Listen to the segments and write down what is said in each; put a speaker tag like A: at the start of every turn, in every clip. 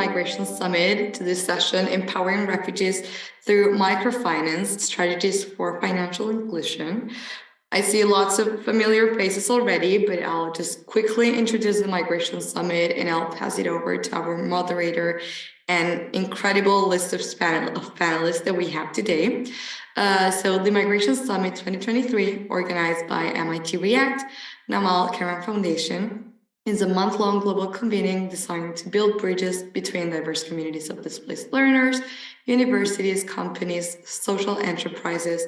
A: Migration Summit, to this session, Empowering Refugees Through Microfinance, Strategies for Financial Inclusion. I see lots of familiar faces already, but I'll just quickly introduce the Migration Summit and I'll pass it over to our moderator and incredible list of panelists that we have today. So the Migration Summit 2023, organized by MIT React, Namal Karam Foundation, is a month-long global convening designed to build bridges between diverse communities of displaced learners, universities, companies, social enterprises,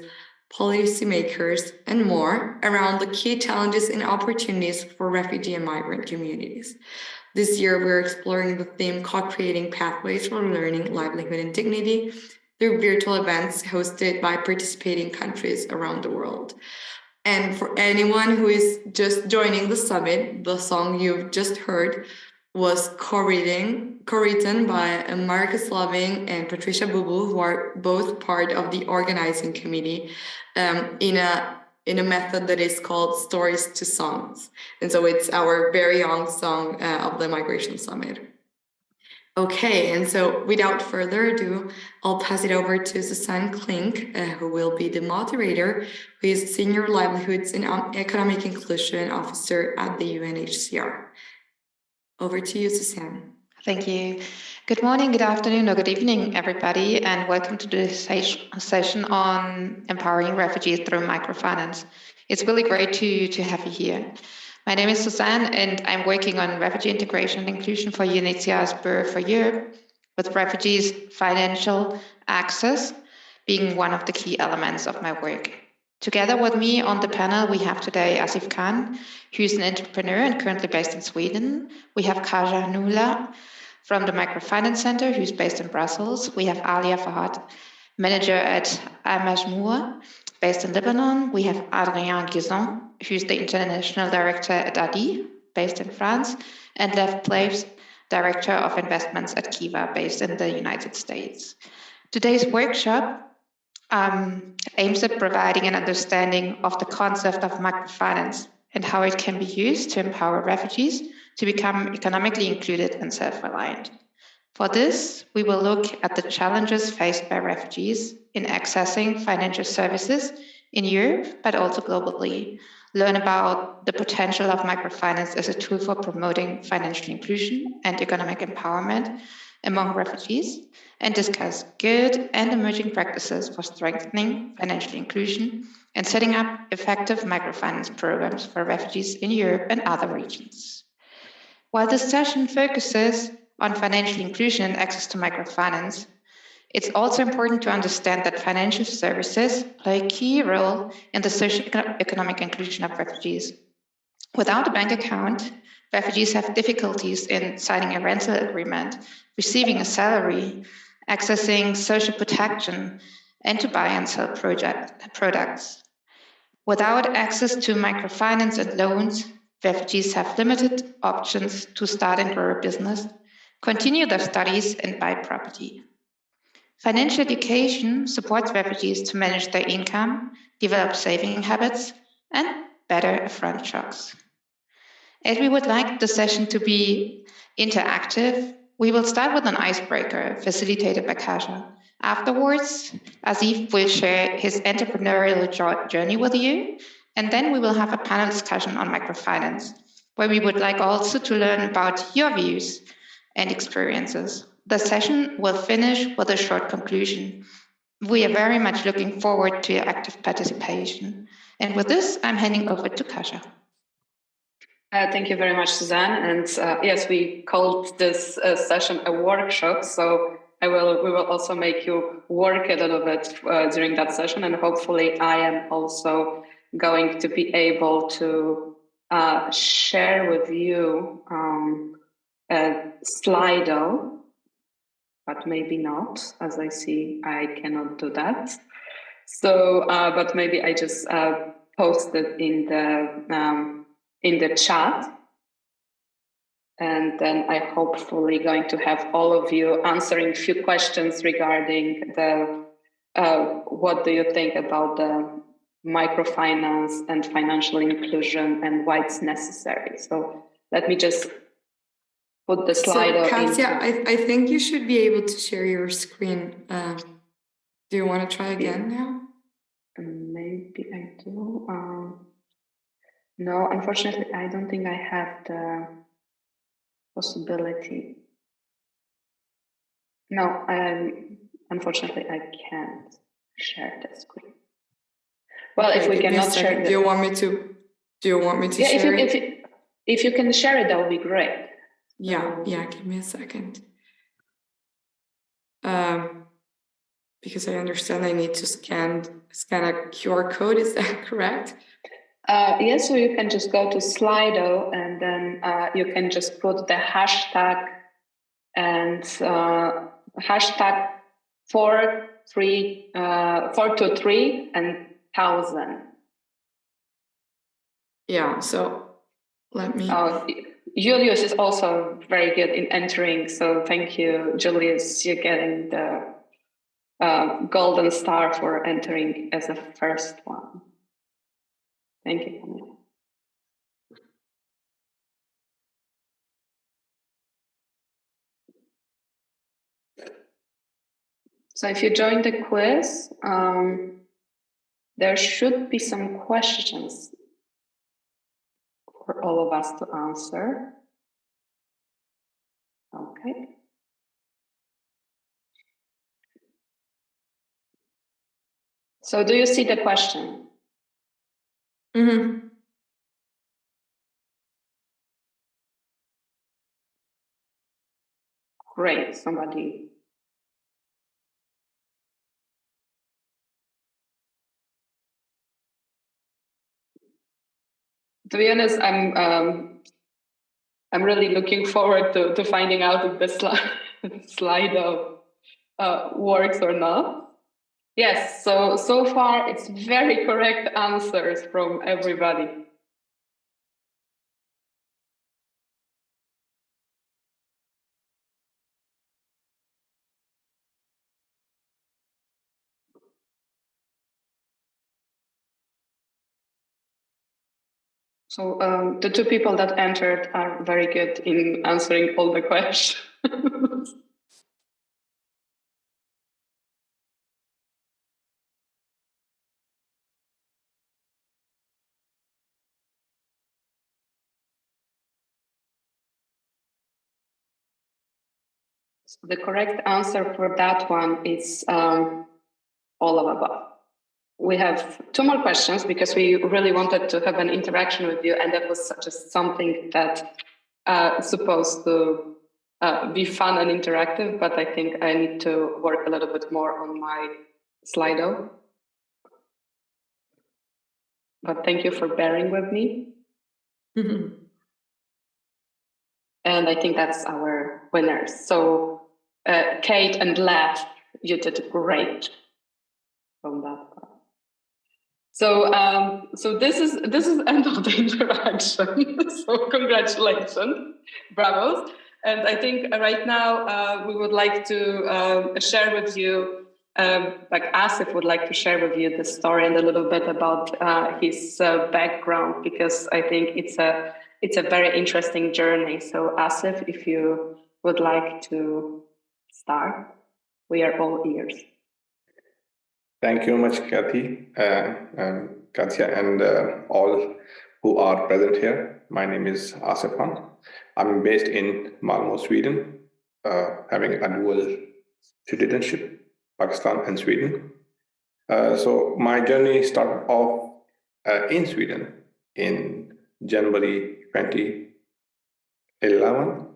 A: policymakers, and more around the key challenges and opportunities for refugee and migrant communities. This year, we're exploring the theme co-creating pathways for learning, livelihood, and dignity through virtual events hosted by participating countries around the world. And for anyone who is just joining the summit, the song you've just heard was co-written by Marcus Loving and Patricia Bubu, who are both part of the organizing committee in a method that is called Stories to Songs. And so it's our very own song of the Migration Summit. Okay, and so without further ado, I'll pass it over to Susanne Klink, who will be the moderator, who is Senior Livelihoods and Economic Inclusion Officer at the UNHCR. Over to you, Susanne.
B: Thank you. Good morning, good afternoon, or good evening, everybody, and welcome to this session on empowering refugees through microfinance. It's really great to have you here. My name is Susanne, and I'm working on refugee integration and inclusion for UNHCR's Bureau for Europe, with refugees' financial access being one of the key elements of my work. Together with me on the panel, we have today Asif Khan, who's an entrepreneur and currently based in Sweden. We have Kaja Nula from the Microfinance Center, who's based in Brussels. We have Alia Fahad, manager at Al-Majmoua, based in Lebanon. We have Adrien Guizon, who's the international director at ADI, based in France, and Lev Plaves, director of investments at Kiva, based in the United States. Today's workshop aims at providing an understanding of the concept of microfinance and how it can be used to empower refugees to become economically included and self-reliant. For this, we will look at the challenges faced by refugees in accessing financial services in Europe, but also globally, learn about the potential of microfinance as a tool for promoting financial inclusion and economic empowerment among refugees, and discuss good and emerging practices for strengthening financial inclusion and setting up effective microfinance programs for refugees in Europe and other regions. While this session focuses on financial inclusion and access to microfinance, it's also important to understand that financial services play a key role in the socio-economic inclusion of refugees. Without a bank account, refugees have difficulties in signing a rental agreement, receiving a salary, accessing social protection, and to buy and sell products. Without access to microfinance and loans, refugees have limited options to start and grow a business, continue their studies, and buy property. Financial education supports refugees to manage their income, develop saving habits, and better affront shocks. As we would like the session to be interactive, we will start with an icebreaker facilitated by Kaja. Afterwards, Asif will share his entrepreneurial journey with you, and then we will have a panel discussion on microfinance, where we would like also to learn about your views and experiences. The session will finish with a short conclusion. We are very much looking forward to your active participation. And with this, I'm handing over to Kaja.
C: Thank you very much, Suzanne. And yes, we called this session a workshop, so we will also make you work a little bit during that session, and hopefully I am also going to be able to share with you a Slido, but maybe not, as I see I cannot do that. So, but maybe I just post it in the chat. And then I hopefully going to have all of you answering a few questions regarding the what do you think about the microfinance and financial inclusion and why it's necessary. So let me just put the
A: So,
C: Slido
A: Katya,
C: into.
A: I think you should be able to share your screen. Do you want to try again now?
C: Maybe I do. No, unfortunately, I don't think I have the possibility. No, unfortunately, I can't share the screen. Well,
A: Okay,
C: if we
A: give me a
C: cannot share
A: second.
C: the...
A: Do you want me to
C: Yeah,
A: share it?
C: if you can share it, that would be great.
A: Yeah, give me a second. Because I understand I need to scan a QR code. Is that correct?
C: Yes, so you can just go to Slido and then you can just put the hashtag and hashtag 423 and 1000.
A: Yeah, so let me.
C: Julius is also very good in entering, so thank you, Julius. You're getting the golden star for entering as a first one. Thank you, Camila. So if you join the quiz, there should be some questions for all of us to answer. Okay. So do you see the question?
A: Mm-hmm.
C: Great, somebody. To be honest, I'm really looking forward to finding out if the Slido works or not. Yes, so far it's very correct answers from everybody. So the two people that entered are very good in answering all the questions. So the correct answer for that one is all of above. We have two more questions because we really wanted to have an interaction with you, and that was just something that supposed to be fun and interactive, but I think I need to work a little bit more on my Slido. But thank you for bearing with me.
A: Mm-hmm.
C: And I think that's our winners. So Kate and Lev, you did great from that part. So this is end of the interaction. So congratulations, bravos. And I think right now we would like to share with you, like Asif would like to share with you the story and a little bit about his background, because I think it's a very interesting journey. So Asif, if you would like to start, we are all ears.
D: Thank you very much, Kathy, Katya, and all who are present here. My name is Asif Khan. I'm based in Malmö, Sweden, having a dual citizenship, Pakistan and Sweden. So my journey started off in Sweden in January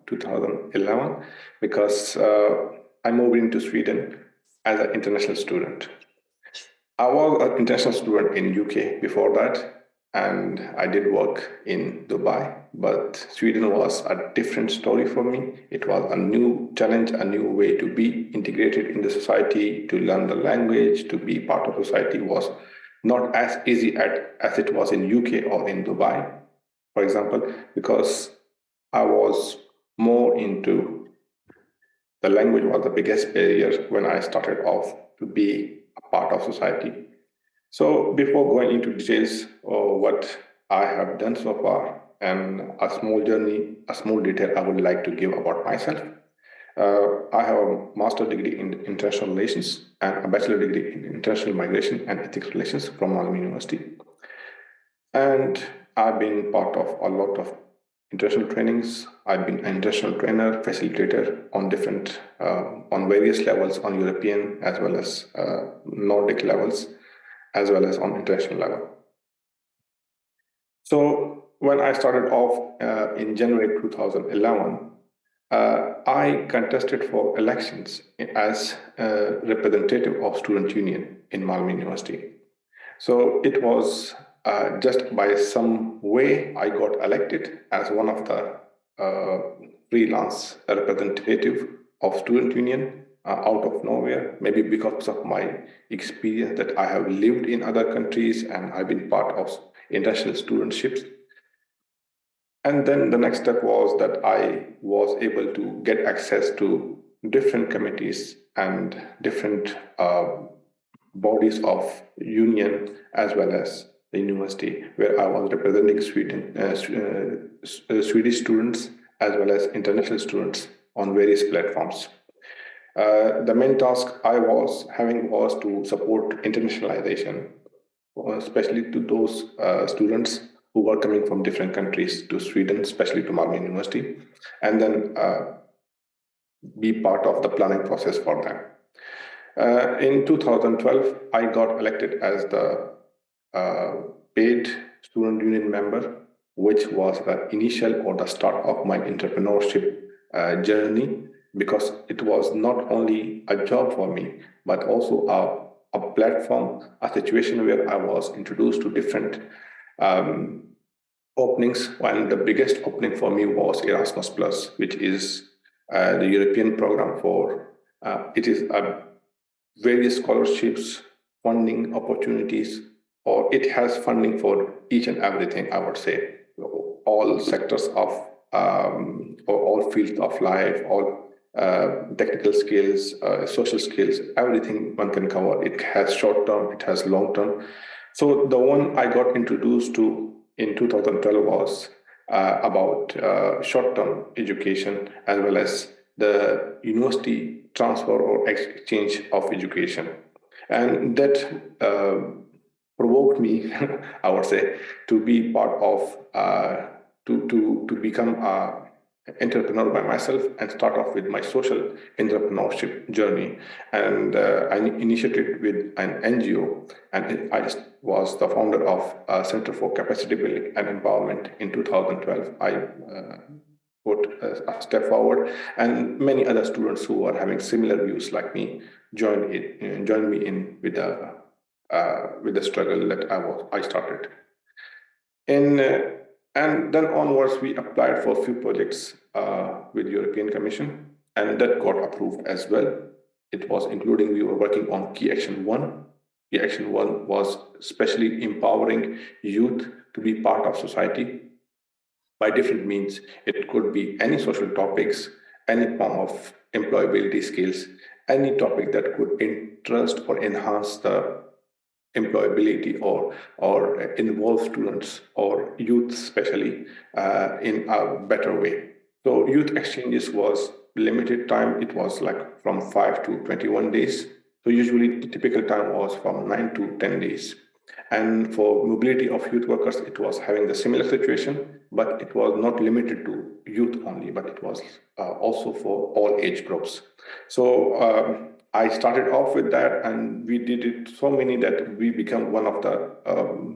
D: 2011, because I moved into Sweden as an international student. I was an international student in UK before that, and I did work in Dubai. But Sweden was a different story for me. It was a new challenge, a new way to be integrated in the society, to learn the language, to be part of society was not as easy as it was in UK or in Dubai, for example, because I was more into the language was the biggest barrier when I started off to be a part of society. So before going into details of what I have done so far, and a small journey, a small detail I would like to give about myself. I have a master's degree in international relations and a bachelor degree in international migration and ethics relations from Malmö University. And I've been part of a lot of international trainings. I've been an international trainer, facilitator on on various levels, on European as well as Nordic levels, as well as on international level. So when I started off in January 2011, I contested for elections as a representative of student union in Malmö University. So it was just by some way I got elected as one of the freelance representative of student union out of nowhere, maybe because of my experience that I have lived in other countries and I've been part of international studentships. And then the next step was that I was able to get access to different committees and different bodies of union as well as the university, where I was representing Swedish students as well as international students on various platforms. The main task I was having was to support internationalization, especially to those students who were coming from different countries to Sweden, especially to Malmö University, and then be part of the planning process for them. In 2012, I got elected as the paid student union member, which was the initial or the start of my entrepreneurship journey, because it was not only a job for me, but also a platform, a situation where I was introduced to different openings. And the biggest opening for me was Erasmus Plus, which is the European program for, it is a various scholarships, funding opportunities, or it has funding for each and everything, I would say, all sectors of, or all fields of life, all technical skills, social skills, everything one can cover. It has short term, it has long term. So the one I got introduced to in 2012 was about short term education as well as the university transfer or exchange of education. And that provoked me, I would say, to be part of, to become an entrepreneur by myself and start off with my social entrepreneurship journey. And I initiated with an NGO, and I was the founder of Center for Capacity Building and Empowerment in 2012. I put a step forward, and many other students who are having similar views like me joined me in with the struggle that I started. And then onwards, we applied for a few projects with European Commission, and that got approved as well. It was including, we were working on Key Action 1. Key Action 1 was especially empowering youth to be part of society by different means. It could be any social topics, any form of employability skills, any topic that could interest or enhance the employability or involve students or youth especially in a better way. So youth exchanges was limited time. It was like from 5 to 21 days. So usually the typical time was from 9 to 10 days. And for mobility of youth workers, it was having the similar situation, but it was not limited to youth only, but it was also for all age groups. So I started off with that, and we did it so many that we become one of the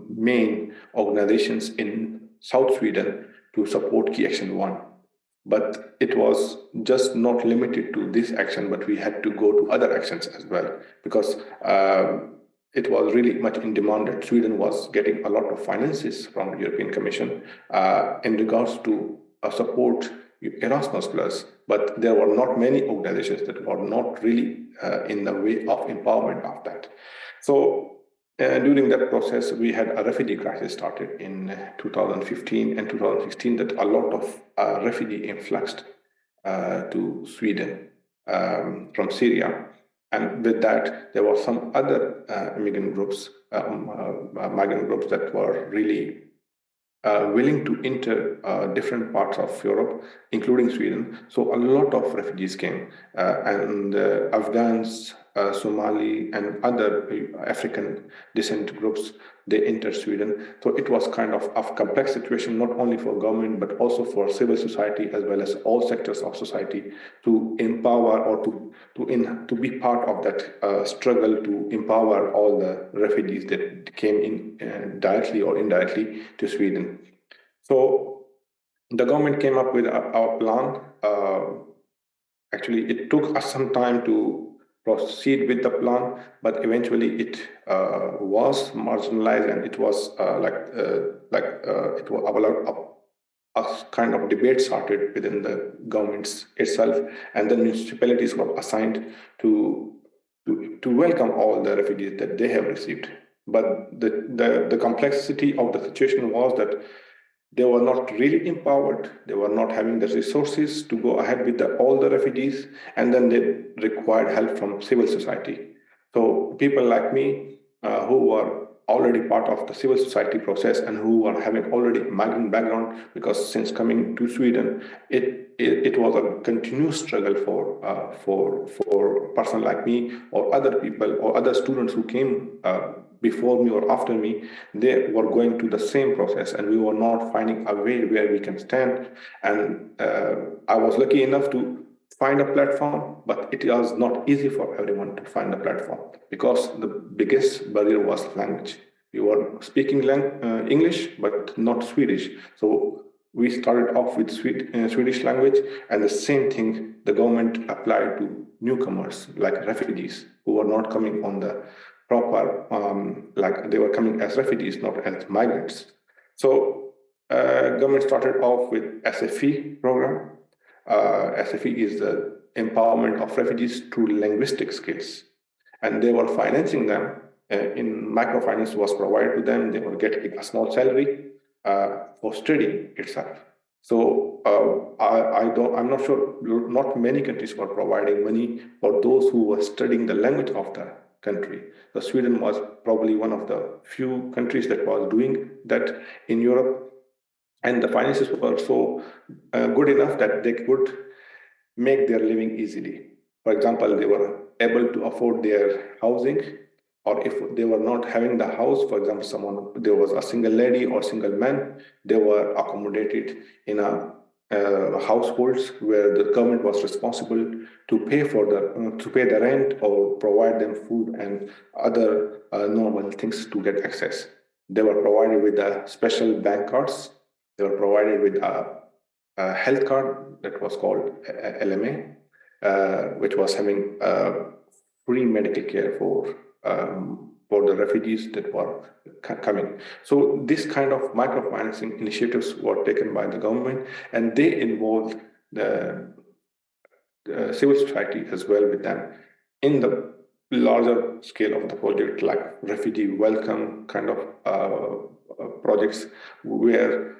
D: main organizations in South Sweden to support Key Action 1. But it was just not limited to this action, but we had to go to other actions as well, because it was really much in demand that Sweden was getting a lot of finances from the European Commission in regards to support Erasmus Plus, but there were not many organizations that were not really in the way of empowerment of that. So during that process, we had a refugee crisis started in 2015 and 2016 that a lot of refugee influxed to Sweden from Syria. And with that, there were some other migrant groups that were really willing to enter different parts of Europe, including Sweden. So a lot of refugees came, and Afghans, Somali, and other African descent groups, they entered Sweden. So it was kind of a complex situation, not only for government, but also for civil society, as well as all sectors of society, to empower or to be part of that struggle to empower all the refugees that came in directly or indirectly to Sweden. So the government came up with our plan. Actually, it took us some time to proceed with the plan, but eventually it was marginalized, and it was it was a kind of debate started within the governments itself, and the municipalities were assigned to welcome all the refugees that they have received. But the complexity of the situation was that they were not really empowered. They were not having the resources to go ahead with all the refugees, and then they required help from civil society. So people like me, who were already part of the civil society process and who were having already migrant background, because since coming to Sweden, it was a continuous struggle for a person like me or other people or other students who came before me or after me. They were going through the same process, and we were not finding a way where we can stand. And I was lucky enough to find a platform, but it was not easy for everyone to find a platform, because the biggest barrier was language. We were speaking English, but not Swedish. So we started off with Swedish language, and the same thing the government applied to newcomers like refugees who were not coming on the proper, like they were coming as refugees, not as migrants. So government started off with SFE program. SFE is the empowerment of refugees through linguistic skills, and they were financing them. In microfinance was provided to them. They were getting a small salary for studying itself. So I'm not sure. Not many countries were providing money for those who were studying the language of the country. So Sweden was probably one of the few countries that was doing that in Europe, and the finances were so good enough that they could make their living easily. For example, they were able to afford their housing, or if they were not having the house, for example, there was a single lady or single man, they were accommodated in a households where the government was responsible to pay the rent or provide them food and other normal things to get access. They were provided with special bank cards. They were provided with a health card that was called LMA, which was having free medical care for the refugees that were coming. So this kind of microfinancing initiatives were taken by the government, and they involved the civil society as well with them in the larger scale of the project, like refugee welcome kind of projects where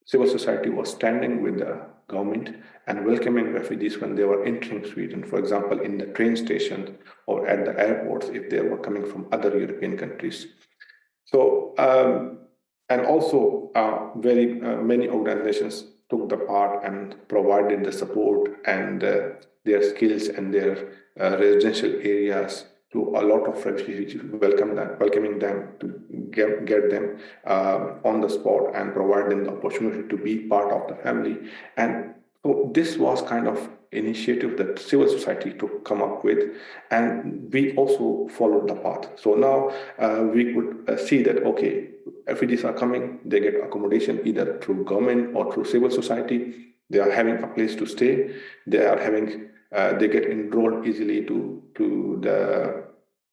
D: civil society was standing with the government and welcoming refugees when they were entering Sweden, for example, in the train station or at the airports if they were coming from other European countries. So, and also very many organizations took the part and provided the support and their skills and their residential areas to a lot of refugees, welcoming them to get them on the spot and provide them the opportunity to be part of the family. And so this was kind of initiative that civil society to come up with, and we also followed the path. So now we could see that, okay, refugees are coming, they get accommodation either through government or through civil society. They are having a place to stay. They are having they get enrolled easily to the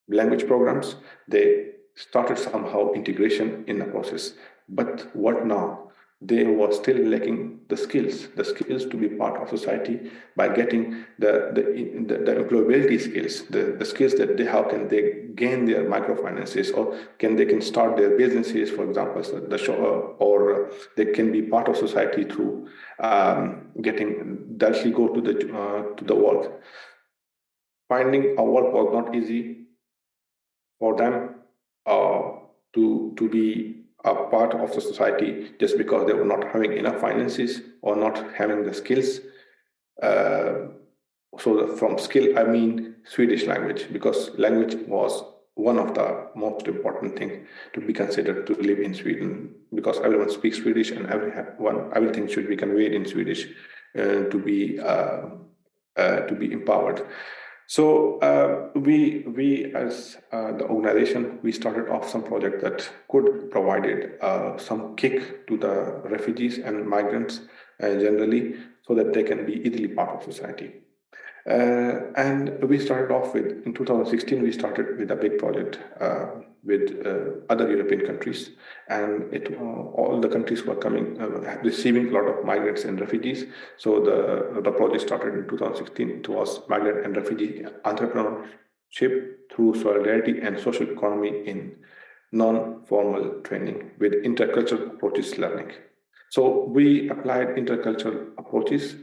D: language programs. They started somehow integration in the process. But what now? They were still lacking the skills to be part of society by getting the employability skills, the skills that how can they gain their microfinances, or they can start their businesses, for example, or they can be part of society through getting directly go to the work. Finding a work was not easy for them to be a part of the society just because they were not having enough finances or not having the skills. So from skill, I mean Swedish language, because language was one of the most important things to be considered to live in Sweden, because everyone speaks Swedish and everything should be conveyed in Swedish to be empowered. So we as the organization, we started off some project that could provided some kick to the refugees and migrants generally, so that they can be easily part of society. And we started off with, in 2016, we started with a big project with other European countries, and all the countries were coming, receiving a lot of migrants and refugees. So the project started in 2016. It was migrant and refugee entrepreneurship through solidarity and social economy in non-formal training with intercultural approaches learning. So we applied intercultural approaches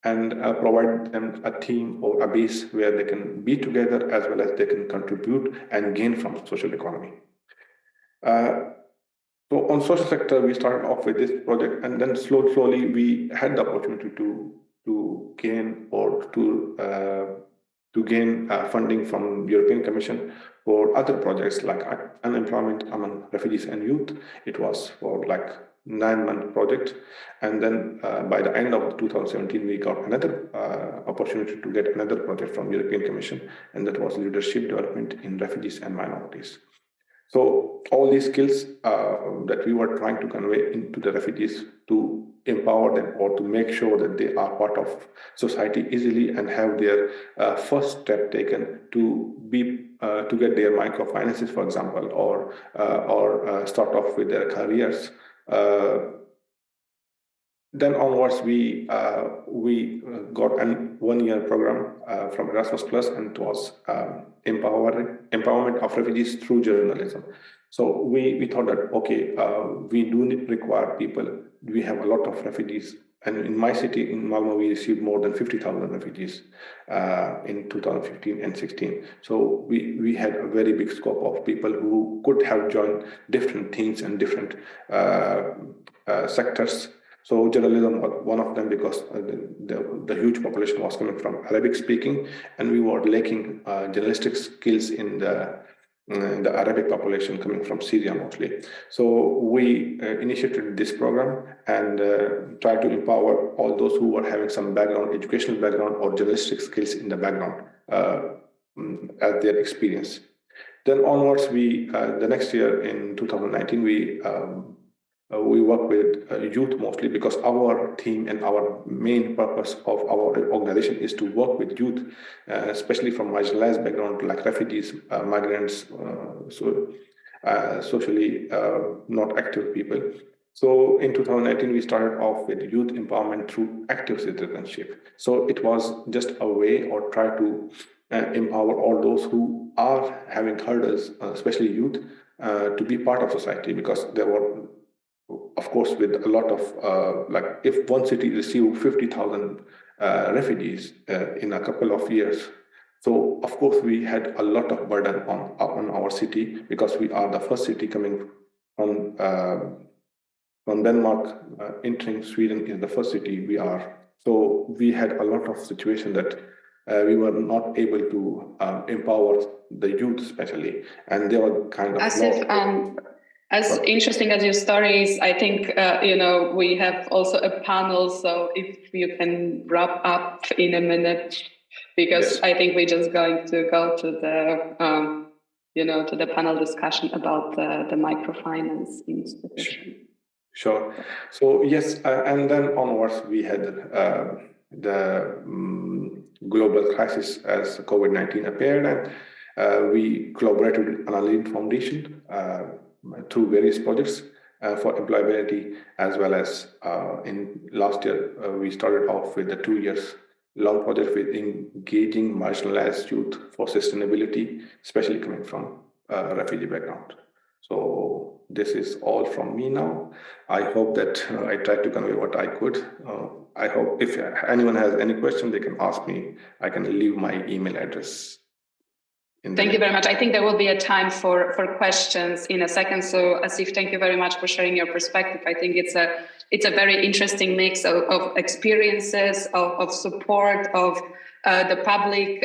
D: and provide them a team or a base where they can be together as well as they can contribute and gain from social economy. So on social sector, we started off with this project, and then slowly we had the opportunity to gain or to gain funding from European Commission for other projects like unemployment among refugees and youth. It was for like 9-month project, and then by the end of 2017 we got another opportunity to get another project from European Commission, and that was leadership development in refugees and minorities. So all these skills that we were trying to convey into the refugees to empower them or to make sure that they are part of society easily and have their first step taken to be to get their microfinances, for example, or start off with their careers. Then onwards, we got an 1-year program from Erasmus Plus, and it was empowerment of refugees through journalism. So we thought that okay, we do require people. We have a lot of refugees, and in my city, in Malmo, we received more than 50,000 refugees in 2015 and 16. So we had a very big scope of people who could have joined different teams and different sectors. So journalism was one of them, because the huge population was coming from Arabic speaking, and we were lacking journalistic skills in the Arabic population coming from Syria mostly. So we initiated this program and tried to empower all those who were having some background, educational background or journalistic skills in the background as their experience. Then onwards, the next year in 2019, we work with youth mostly, because our team and our main purpose of our organization is to work with youth, especially from marginalized background like refugees, migrants, socially not active people. So in 2019, we started off with youth empowerment through active citizenship. So it was just a way or try to empower all those who are having hurdles, especially youth, to be part of society, because there were, of course, with a lot of like if one city received 50,000 refugees in a couple of years, so of course we had a lot of burden on our city, because we are the first city coming from Denmark entering Sweden is the first city we are. So we had a lot of situation that we were not able to empower the youth especially, and they were kind of
C: as interesting as your story is, I think, we have also a panel. So if you can wrap up in a minute, because yes. I think we're just going to go to the, to the panel discussion about the microfinance institution.
D: Sure. So yes, and then onwards we had the global crisis as COVID-19 appeared, and we collaborated with Analin Foundation through various projects for employability, as well as in last year we started off with a 2 years long project with engaging marginalized youth for sustainability, especially coming from refugee background. So this is all from me now. I hope that I tried to convey what I could. I hope if anyone has any question, they can ask me. I can leave my email address.
C: Thank you very much. I think there will be a time for questions in a second. So Asif, thank you very much for sharing your perspective. I think it's a very interesting mix of experiences, of support, of the public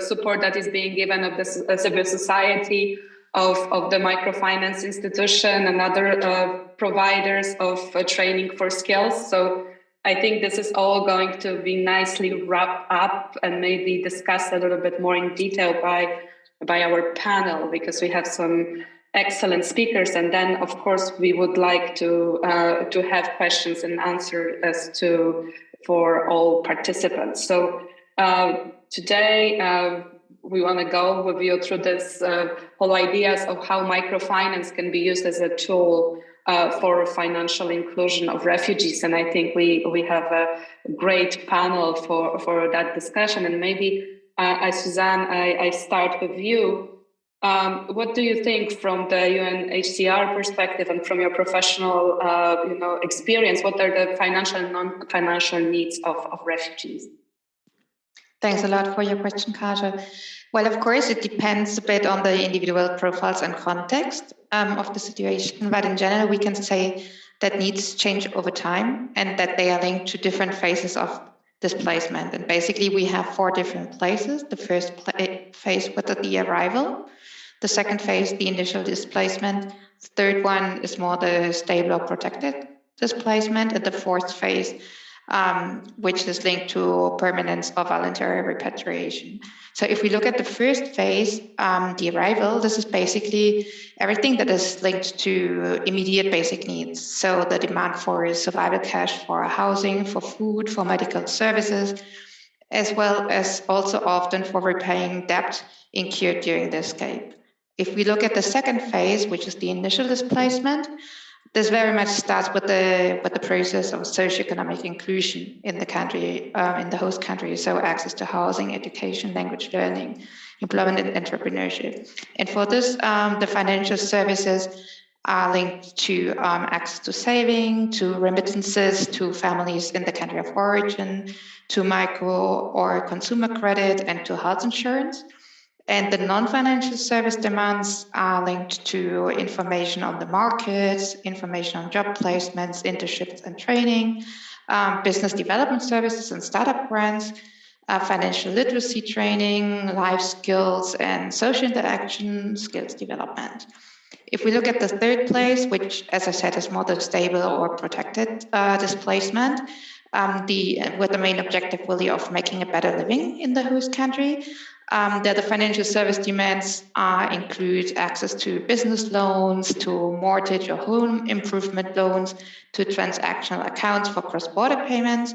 C: support that is being given of the civil society, of the microfinance institution and other providers of training for skills. So I think this is all going to be nicely wrapped up and maybe discussed a little bit more in detail by our panel, because we have some excellent speakers. And then, of course, we would like to have questions and answers for all participants. So today, we want to go with you through this whole ideas of how microfinance can be used as a tool for financial inclusion of refugees. And I think we have a great panel for that discussion. And maybe, Suzanne, I start with you. What do you think from the UNHCR perspective and from your professional experience? What are the financial and non-financial needs of refugees?
B: Thanks a lot for your question, Kaja. Well, of course, it depends a bit on the individual profiles and context of the situation, but in general, we can say that needs change over time and that they are linked to different phases of displacement. And basically, we have 4 different phases. The first phase with the arrival, the second phase, the initial displacement, the third one is more the stable or protected displacement, and the fourth phase, which is linked to permanence or voluntary repatriation. So if we look at the first phase, the arrival, this is basically everything that is linked to immediate basic needs. So the demand for survival cash, for housing, for food, for medical services, as well as also often for repaying debt incurred during the escape. If we look at the second phase, which is the initial displacement, this very much starts with the process of socioeconomic inclusion in the country, in the host country. So access to housing, education, language learning, employment, and entrepreneurship. And for this, the financial services are linked to access to saving, to remittances, to families in the country of origin, to micro or consumer credit, and to health insurance. And the non-financial service demands are linked to information on the markets, information on job placements, internships and training, business development services and startup grants, financial literacy training, life skills, and social interaction skills development. If we look at the third place, which, as I said, is more the stable or protected displacement, with the main objective really of making a better living in the host country, the financial service demands include access to business loans, to mortgage or home improvement loans, to transactional accounts for cross-border payments,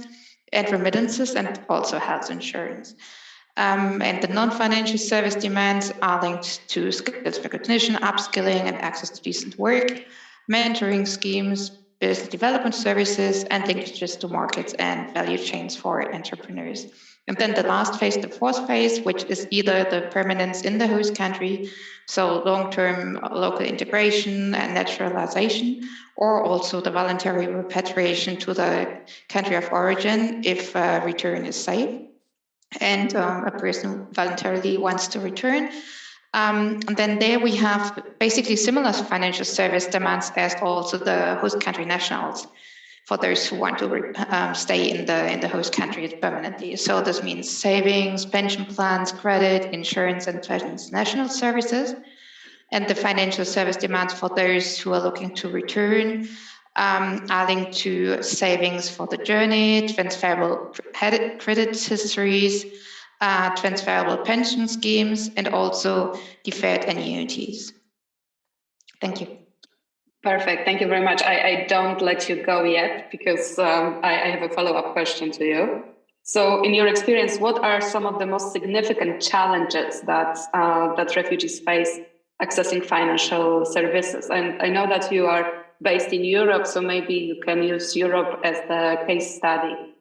B: and remittances, and also health insurance. And the non-financial service demands are linked to skills recognition, upskilling, and access to decent work, mentoring schemes, business development services, and linkages to markets and value chains for entrepreneurs. And then the last phase, the fourth phase, which is either the permanence in the host country, so long-term local integration and naturalization, or also the voluntary repatriation to the country of origin if return is safe and a person voluntarily wants to return. And then there we have basically similar financial service demands as also the host country nationals for those who want to stay in the host country permanently. So this means savings, pension plans, credit, insurance, and transnational services. And the financial service demands for those who are looking to return are linked to savings for the journey, transferable credit histories, transferable pension schemes, and also deferred annuities. Thank you.
C: Perfect. Thank you very much. I don't let you go yet because I have a follow-up question to you. So in your experience, what are some of the most significant challenges that refugees face accessing financial services? And I know that you are based in Europe, so maybe you can use Europe as the case study.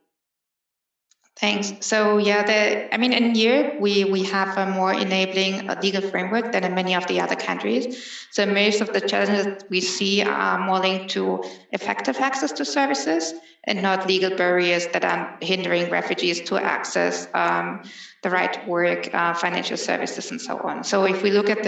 B: Thanks. So yeah, in Europe, we have a more enabling legal framework than in many of the other countries. So most of the challenges we see are more linked to effective access to services and not legal barriers that are hindering refugees to access the right to work, financial services, and so on. So if we look at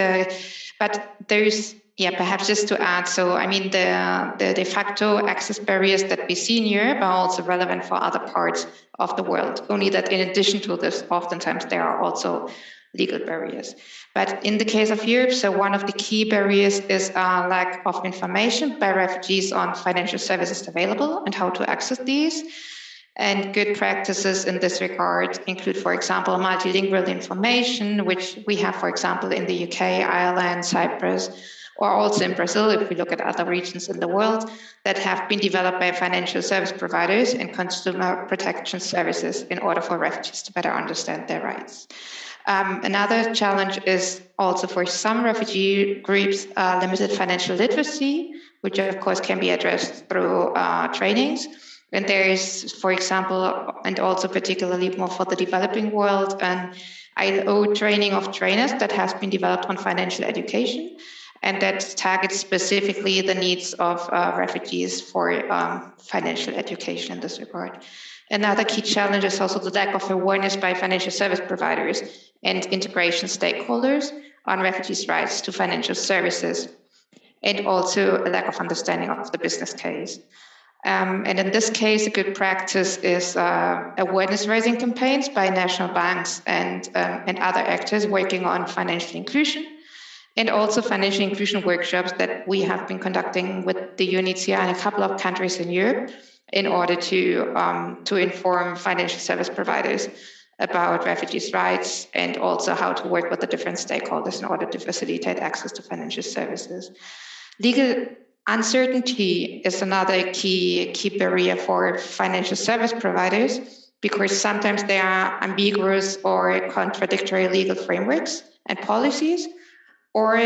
B: but there's perhaps just to add, so the de facto access barriers that we see in Europe are also relevant for other parts of the world, only that in addition to this, oftentimes there are also legal barriers. But in the case of Europe, so one of the key barriers is a lack of information by refugees on financial services available and how to access these. And good practices in this regard include, for example, multilingual information, which we have, for example, in the UK, Ireland, Cyprus, or also in Brazil, if we look at other regions in the world, that have been developed by financial service providers and consumer protection services in order for refugees to better understand their rights. Another challenge is also for some refugee groups, limited financial literacy, which of course can be addressed through trainings. And there is, for example, and also particularly more for the developing world, an ILO training of trainers that has been developed on financial education, and that targets specifically the needs of refugees for financial education in this regard. Another key challenge is also the lack of awareness by financial service providers and integration stakeholders on refugees' rights to financial services, and also a lack of understanding of the business case. And in this case, a good practice is awareness-raising campaigns by national banks and other actors working on financial inclusion, and also financial inclusion workshops that we have been conducting with the UNHCR in a couple of countries in Europe in order to inform financial service providers about refugees' rights and also how to work with the different stakeholders in order to facilitate access to financial services. Legal uncertainty is another key barrier for financial service providers, because sometimes there are ambiguous or contradictory legal frameworks and policies, or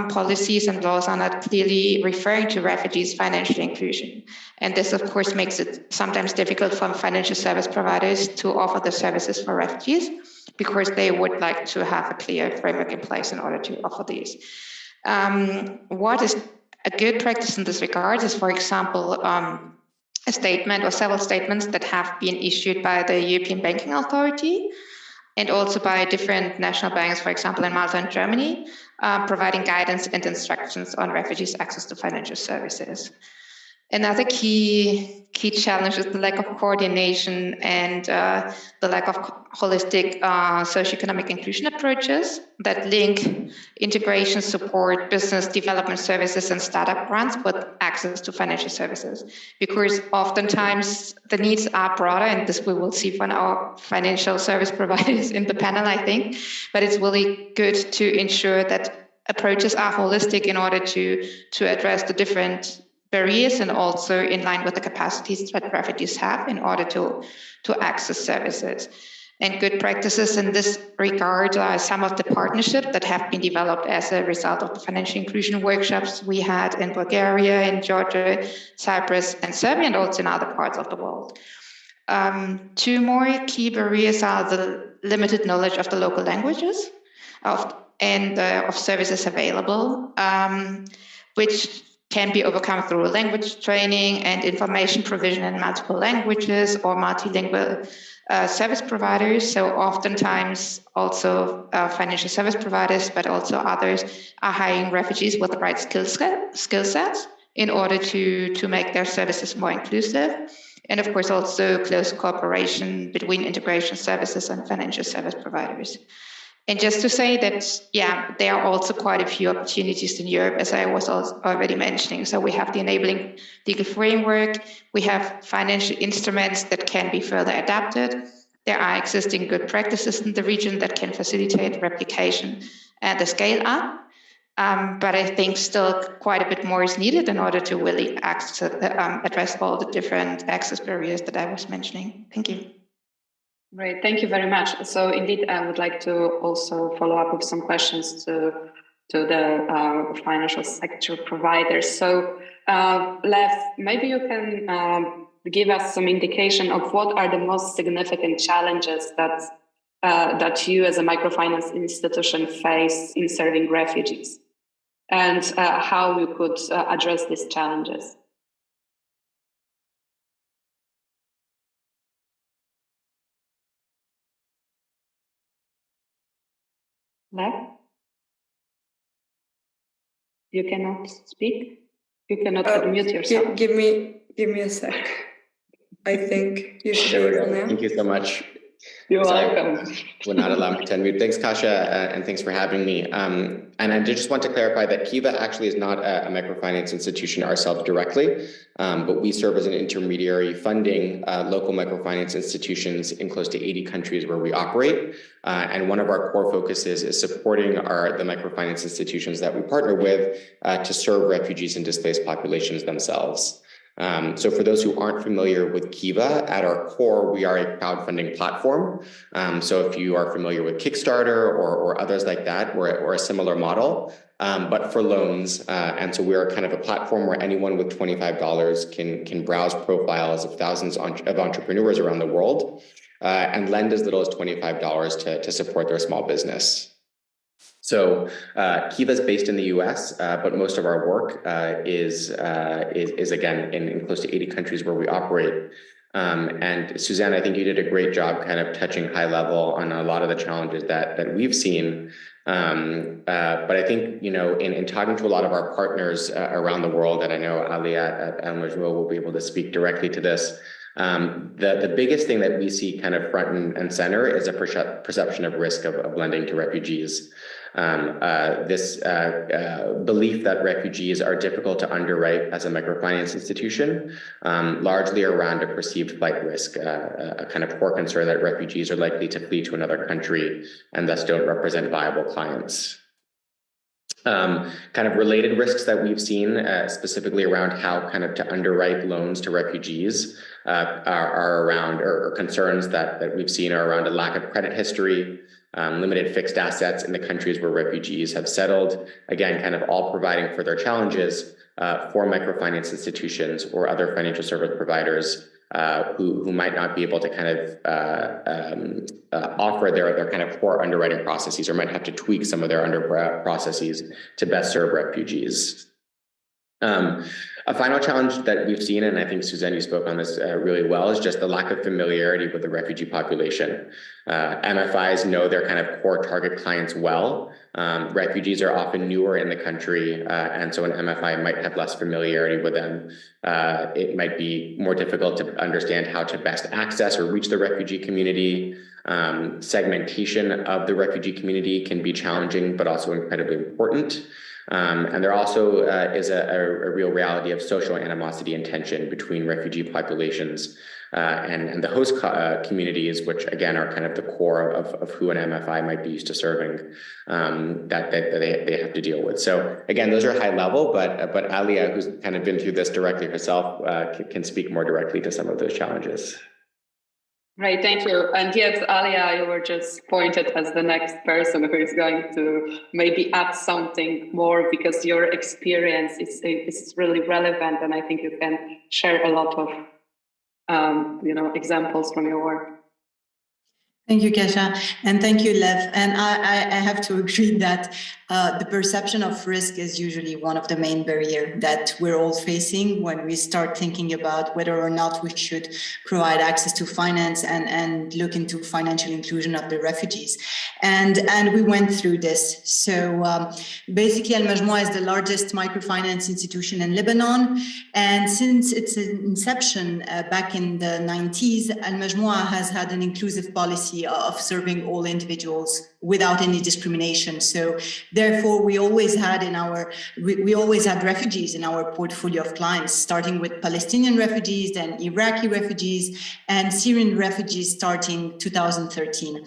B: policies and laws are not clearly referring to refugees' financial inclusion. And this, of course, makes it sometimes difficult for financial service providers to offer the services for refugees, because they would like to have a clear framework in place in order to offer these. What is a good practice in this regard is, for example, a statement or several statements that have been issued by the European Banking Authority and also by different national banks, for example, in Malta and Germany, providing guidance and instructions on refugees' access to financial services. Another key challenge is the lack of coordination and the lack of holistic socioeconomic inclusion approaches that link integration support, business development services, and startup grants with access to financial services. Because oftentimes the needs are broader, and this we will see from our financial service providers in the panel, I think. But it's really good to ensure that approaches are holistic in order to address the different barriers and also in line with the capacities that refugees have in order to access services. And good practices in this regard are some of the partnerships that have been developed as a result of the financial inclusion workshops we had in Bulgaria, in Georgia, Cyprus, and Serbia, and also in other parts of the world. Two more key barriers are the limited knowledge of the local languages of services available, which can be overcome through language training and information provision in multiple languages or multilingual service providers. So oftentimes also financial service providers, but also others are hiring refugees with the right skill sets in order to make their services more inclusive. And of course, also close cooperation between integration services and financial service providers. And just to say that, there are also quite a few opportunities in Europe, as I was already mentioning. So we have the enabling legal framework, we have financial instruments that can be further adapted. There are existing good practices in the region that can facilitate replication and the scale up. But I think still quite a bit more is needed in order to really address all the different access barriers that I was mentioning. Thank you.
C: Great, thank you very much. So indeed, I would like to also follow up with some questions to the financial sector providers. So Lev, maybe you can give us some indication of what are the most significant challenges that you as a microfinance institution face in serving refugees, and how you could address these challenges. Lev? You cannot speak? You cannot unmute yourself.
A: Give me a sec. I think you should be able now.
E: Thank you so much.
C: You're welcome.
E: Will not allow me to unmute. Thanks, Kasia, and thanks for having me. And I just want to clarify that Kiva actually is not a microfinance institution ourselves directly, but we serve as an intermediary funding local microfinance institutions in close to 80 countries where we operate. And one of our core focuses is supporting the microfinance institutions that we partner with to serve refugees and displaced populations themselves. So for those who aren't familiar with Kiva, at our core, we are a crowdfunding platform. So if you are familiar with Kickstarter or others like that, we're a similar model, but for loans. And so we are kind of a platform where anyone with $25 can browse profiles of thousands of entrepreneurs around the world and lend as little as $25 to support their small business. So Kiva is based in the US, but most of our work is again in close to 80 countries where we operate. And Suzanne, I think you did a great job kind of touching high level on a lot of the challenges that we've seen. But I think, you know, in talking to a lot of our partners around the world, and I know Ali at Al Majmou will be able to speak directly to this, the biggest thing that we see kind of front and center is a perception of risk of lending to refugees. This belief that refugees are difficult to underwrite as a microfinance institution, largely around a perceived flight risk, a kind of core concern that refugees are likely to flee to another country and thus don't represent viable clients. Kind of related risks that we've seen specifically around how kind of to underwrite loans to refugees are around, or concerns that we've seen are around a lack of credit history, limited fixed assets in the countries where refugees have settled, again, kind of all providing further challenges for microfinance institutions or other financial service providers who might not be able to kind of offer their kind of core underwriting processes, or might have to tweak some of their underwriting processes to best serve refugees. A final challenge that we've seen, and I think Suzanne, you spoke on this really well, is just the lack of familiarity with the refugee population. MFIs know their kind of core target clients well. Refugees are often newer in the country, and so an MFI might have less familiarity with them. It might be more difficult to understand how to best access or reach the refugee community. Segmentation of the refugee community can be challenging, but also incredibly important. And there also is a real reality of social animosity and tension between refugee populations and the host communities, which again are kind of the core of who an MFI might be used to serving, that they have to deal with. So again, those are high level, but Alia, who's kind of been through this directly herself, can speak more directly to some of those challenges.
C: Right, thank you. And yes, Alia, you were just pointed as the next person who is going to maybe add something more, because your experience is really relevant, and I think you can share a lot of examples from your work.
F: Thank you, Kasia, and thank you, Lev. And I have to agree that the perception of risk is usually one of the main barriers that we're all facing when we start thinking about whether or not we should provide access to finance and look into financial inclusion of the refugees. And we went through this. So basically, Al Majmou is the largest microfinance institution in Lebanon. And since its inception back in the 90s, Al Majmou has had an inclusive policy of serving all individuals without any discrimination. So therefore, we always had refugees in our portfolio of clients, starting with Palestinian refugees, then Iraqi refugees, and Syrian refugees starting 2013.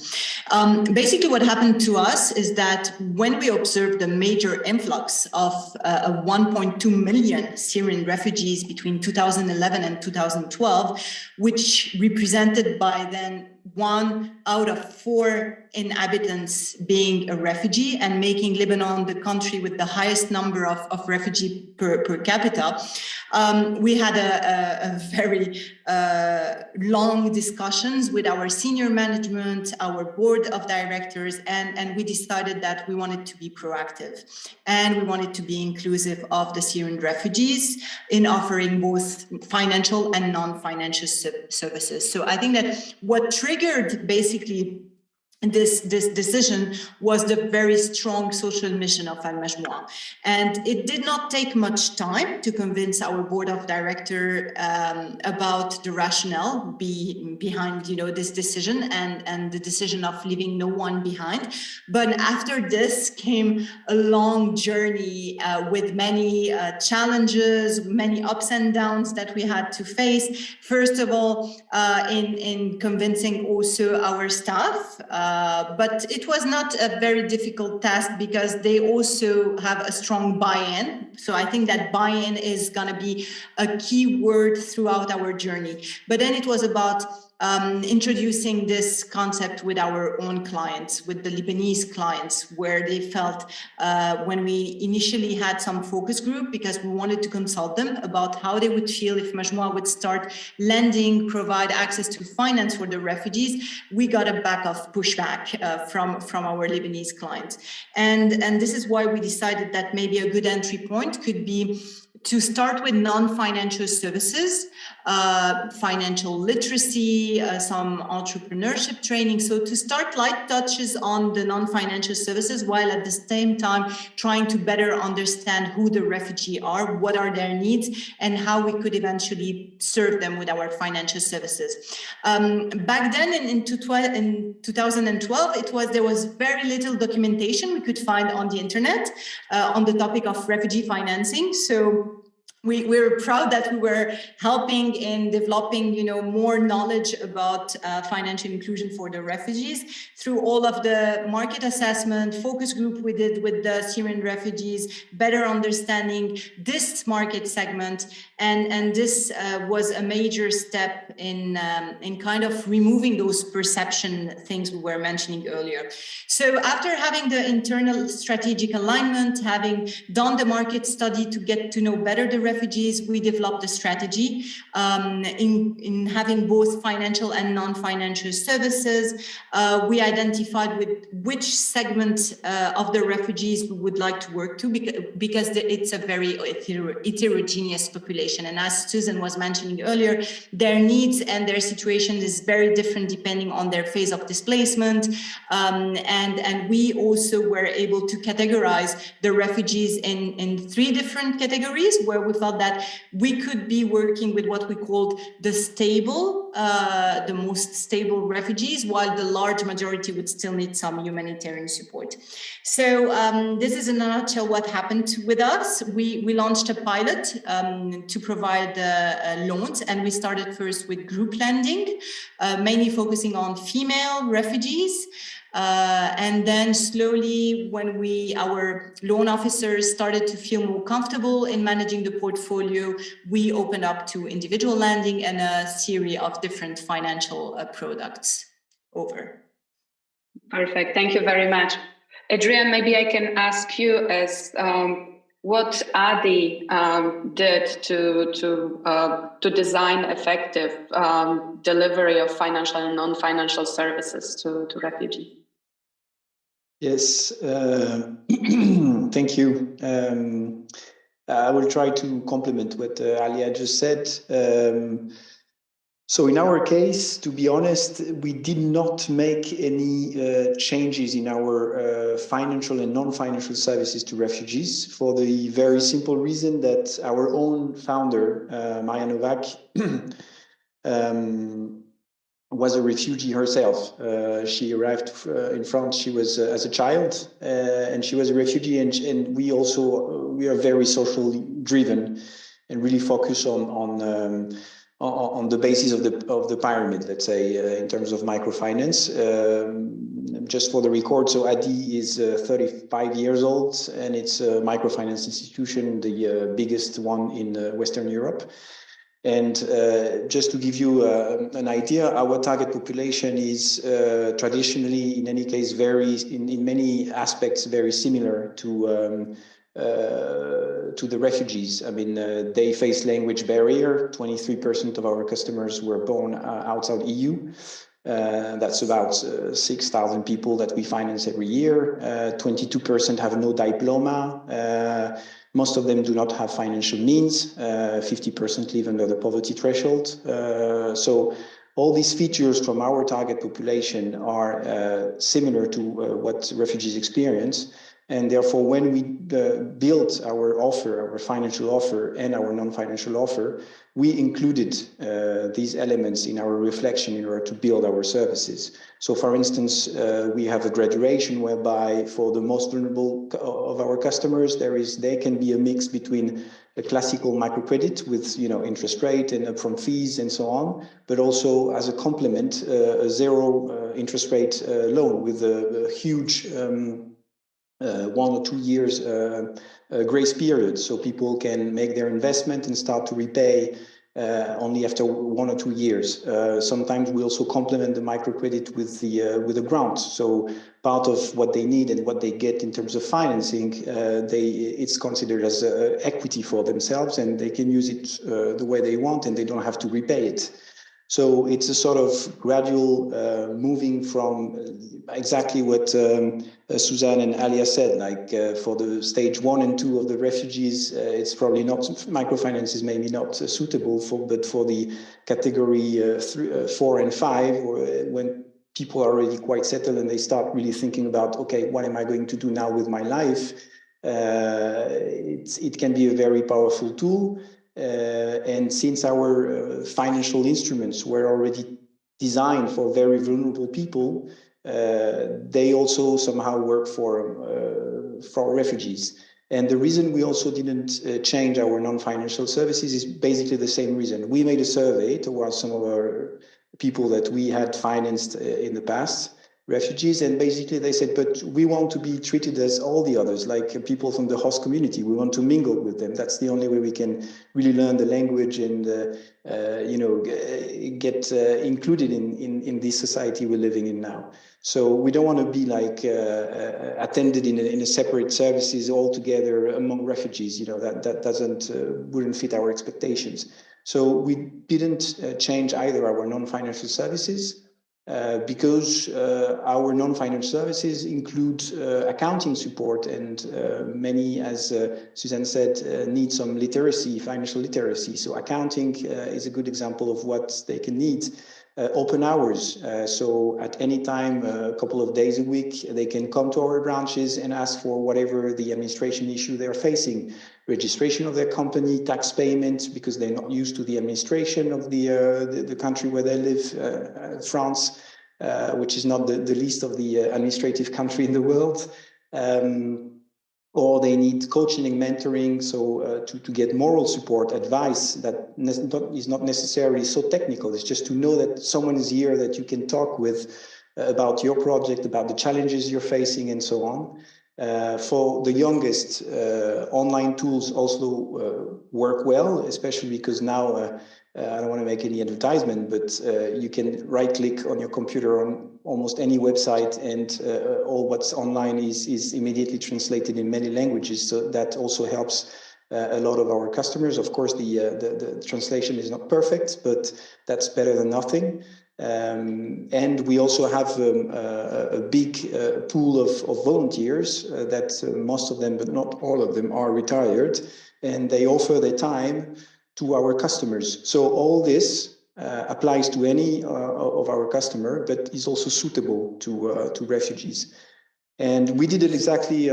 F: Basically, what happened to us is that when we observed the major influx of 1.2 million Syrian refugees between 2011 and 2012, which represented by then 1 out of 4 inhabitants being a refugee and making Lebanon the country with the highest number of refugees per capita, we had a very long discussions with our senior management, our board of directors, and we decided that we wanted to be proactive and we wanted to be inclusive of the Syrian refugees in offering both financial and non-financial services. So I think that what triggered basically this decision was the very strong social mission of Al-Majmoua. And it did not take much time to convince our board of directors about the rationale behind this decision and the decision of leaving no one behind. But after this came a long journey with many challenges, many ups and downs that we had to face. First of all, in convincing also our staff, but it was not a very difficult task because they also have a strong buy-in. So I think that buy-in is going to be a key word throughout our journey. But then it was about introducing this concept with our own clients, with the Lebanese clients, where they felt when we initially had some focus group, because we wanted to consult them about how they would feel if Majmoua would start lending, provide access to finance for the refugees, we got a pushback from our Lebanese clients. And this is why we decided that maybe a good entry point could be to start with non-financial services, financial literacy, some entrepreneurship training. So to start light touches on the non-financial services, while at the same time trying to better understand who the refugees are, what are their needs, and how we could eventually serve them with our financial services. Back then in 2012, there was very little documentation we could find on the internet on the topic of refugee financing. So we're proud that we were helping in developing, more knowledge about financial inclusion for the refugees through all of the market assessment, focus group we did with the Syrian refugees, better understanding this market segment. And this was a major step in kind of removing those perception things we were mentioning earlier. So after having the internal strategic alignment, having done the market study to get to know better the refugees, we developed a strategy in having both financial and non-financial services. We identified with which segment of the refugees we would like to work to because it's a very heterogeneous population. And as Susan was mentioning earlier, their needs and their situation is very different depending on their phase of displacement. And we also were able to categorize the refugees in 3 different categories, where we felt that we could be working with what we called the stable, the most stable refugees, while the large majority would still need some humanitarian support. So this is in a nutshell what happened with us. We launched a pilot to provide loans, and we started first with group lending, mainly focusing on female refugees. And then slowly, when our loan officers started to feel more comfortable in managing the portfolio, we opened up to individual lending and a series of different financial products. Over.
C: Perfect. Thank you very much. Adrian, maybe I can ask you as what ADI did to design effective delivery of financial and non-financial services to refugees.
G: Yes, thank you. I will try to complement what Alia just said. So in our case, to be honest, we did not make any changes in our financial and non-financial services to refugees, for the very simple reason that our own founder, Maja Novak, was a refugee herself. She arrived in France. She was as a child, and she was a refugee. And we are very socially driven, and really focus on the basis of the pyramid. Let's say in terms of microfinance. Just for the record, so ADI is 35 years old, and it's a microfinance institution, the biggest one in Western Europe. And just to give you an idea, our target population is traditionally, in any case, in many aspects, very similar to the refugees. I mean, they face language barrier. 23% of our customers were born outside EU. That's about 6,000 people that we finance every year. 22% have no diploma. Most of them do not have financial means. 50% live under the poverty threshold. So all these features from our target population are similar to what refugees experience. And therefore, when we built our offer, our financial offer and our non-financial offer, we included these elements in our reflection in order to build our services. So for instance, we have a graduation whereby for the most vulnerable of our customers, they can be a mix between a classical microcredit with interest rate and upfront fees and so on, but also as a complement, a zero interest rate loan with a huge 1 or 2 years grace period, so people can make their investment and start to repay only after 1 or 2 years. Sometimes we also complement the microcredit with the grant. So part of what they need and what they get in terms of financing, it's considered as equity for themselves, and they can use it the way they want, and they don't have to repay it. So it's a sort of gradual moving from exactly what Suzanne and Alia said, like for the stage 1 and 2 of the refugees, it's probably not, microfinance is maybe not suitable but for the category 4 and 5, when people are already quite settled and they start really thinking about, okay, what am I going to do now with my life? It can be a very powerful tool. And since our financial instruments were already designed for very vulnerable people, they also somehow work for refugees. And the reason we also didn't change our non-financial services is basically the same reason. We made a survey towards some of our people that we had financed in the past, refugees, and basically they said, but we want to be treated as all the others, like people from the host community. We want to mingle with them. That's the only way we can really learn the language and get included in this society we're living in now. So we don't want to be like attended in a separate services altogether among refugees. That wouldn't fit our expectations. So we didn't change either our non-financial services. Because our non-financial services include accounting support, and many, as Suzanne said, need some literacy, financial literacy. So accounting is a good example of what they can need. Open hours, so at any time, a couple of days a week, they can come to our branches and ask for whatever the administration issue they're facing. Registration of their company, tax payment, because they're not used to the administration of the country where they live, France, which is not the least of the administrative country in the world. Or they need coaching and mentoring, so to get moral support, advice that is not necessarily so technical. It's just to know that someone is here that you can talk with about your project, about the challenges you're facing, and so on. For the youngest, online tools also work well, especially because now, I don't want to make any advertisement, but you can right-click on your computer on almost any website, and all what's online is immediately translated in many languages. So that also helps a lot of our customers. Of course, the translation is not perfect, but that's better than nothing. And we also have a big pool of volunteers that most of them, but not all of them, are retired, and they offer their time to our customers. So all this applies to any of our customer, but is also suitable to refugees. And we did it exactly,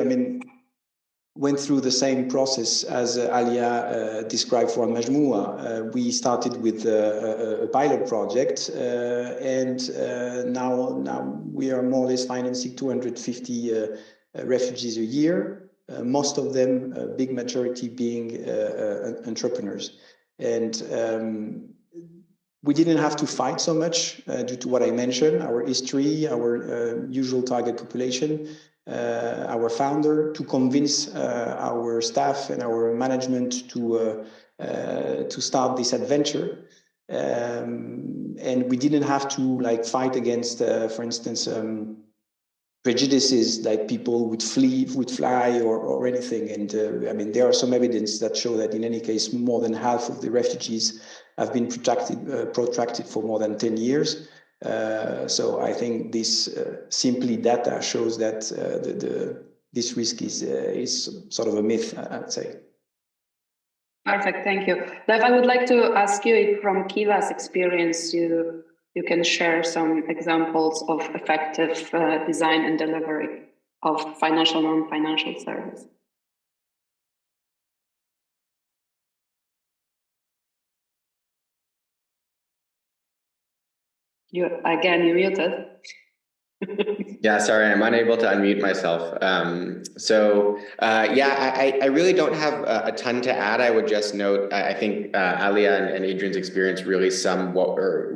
G: went through the same process as Alia described for Al-Majmoua. We started with a pilot project, and now we are more or less financing 250 refugees a year, most of them, a big majority being entrepreneurs. And we didn't have to fight so much due to what I mentioned, our history, our usual target population. our founder, to convince our staff and our management to start this adventure. And we didn't have to fight against, for instance, prejudices like people would fly or anything. And I mean, there are some evidence that show that in any case, more than half of the refugees have been protracted for more than 10 years. So I think this simply data shows that this risk is sort of a myth, I'd say.
C: Perfect, thank you. Lev, I would like to ask you if from Kiva's experience, you can share some examples of effective design and delivery of financial, non-financial service. You muted.
E: Yeah, sorry, I'm unable to unmute myself. I really don't have a ton to add. I would just note, I think Alia and Adrian's experience really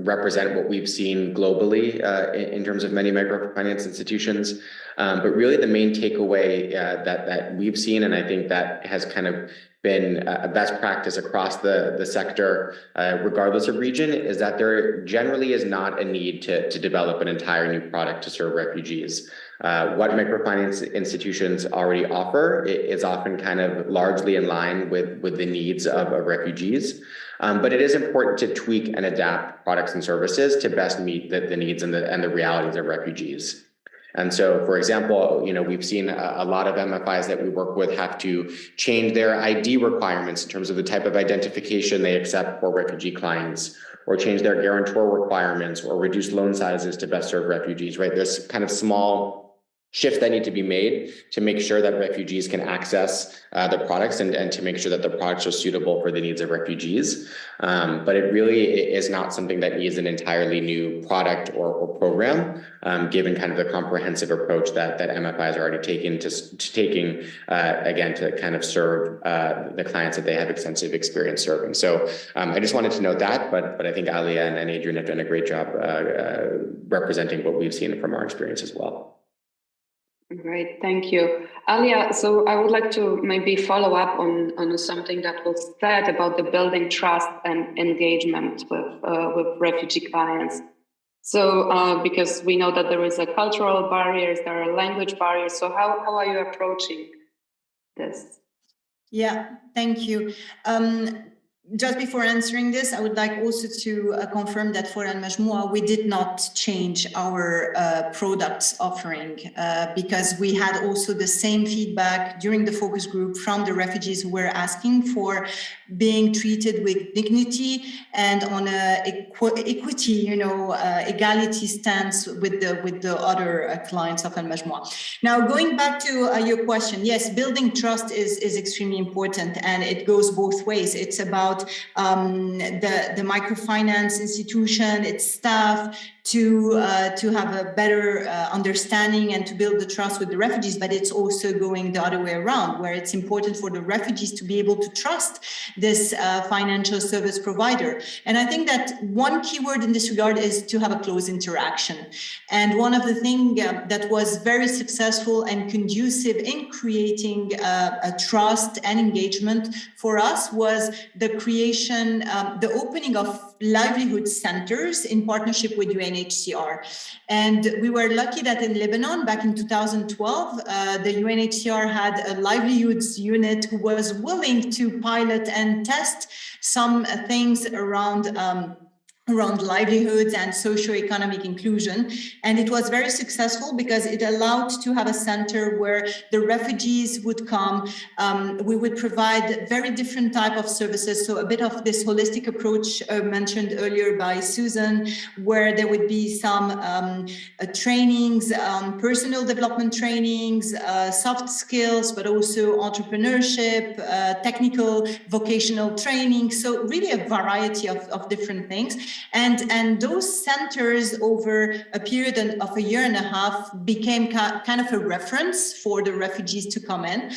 E: represent what we've seen globally in terms of many microfinance institutions. But really the main takeaway that we've seen, and I think that has kind of been a best practice across the sector, regardless of region, is that there generally is not a need to develop an entire new product to serve refugees. What microfinance institutions already offer is often kind of largely in line with the needs of refugees. But it is important to tweak and adapt products and services to best meet the needs and the realities of refugees. And so, for example, we've seen a lot of MFIs that we work with have to change their ID requirements in terms of the type of identification they accept for refugee clients, or change their guarantor requirements, or reduce loan sizes to best serve refugees, right? There's kind of small shifts that need to be made to make sure that refugees can access the products and to make sure that the products are suitable for the needs of refugees. But it really is not something that needs an entirely new product or program, given kind of the comprehensive approach that MFIs are already taking again, to kind of serve the clients that they have extensive experience serving. So I just wanted to note that, but I think Alia and Adrian have done a great job representing what we've seen from our experience as well.
C: Great, thank you. Alia, so I would like to maybe follow up on something that was said about the building trust and engagement with refugee clients. So because we know that there is a cultural barriers, there are language barriers. So how are you approaching this?
F: Yeah, thank you. Just before answering this, I would like also to confirm that for Al-Majmoua, we did not change our products offering because we had also the same feedback during the focus group from the refugees who were asking for being treated with dignity and on a equity, equality stance with the other clients of Al-Majmoua. Now, going back to your question, yes, building trust is extremely important, and it goes both ways. It's about the microfinance institution, its staff, to have a better understanding and to build the trust with the refugees, but it's also going the other way around, where it's important for the refugees to be able to trust this financial service provider. And I think that one key word in this regard is to have a close interaction. And one of the things that was very successful and conducive in creating a trust and engagement for us was the creation, the opening of livelihood centers in partnership with UNHCR. And we were lucky that in Lebanon, back in 2012, the UNHCR had a livelihoods unit who was willing to pilot and test some things around livelihoods and socio-economic inclusion. And it was very successful because it allowed to have a center where the refugees would come. We would provide very different type of services. So a bit of this holistic approach mentioned earlier by Susan, where there would be some trainings, personal development trainings, soft skills, but also entrepreneurship, technical, vocational training. So really a variety of different things. And those centers over a period of a year and a half became kind of a reference for the refugees to come in,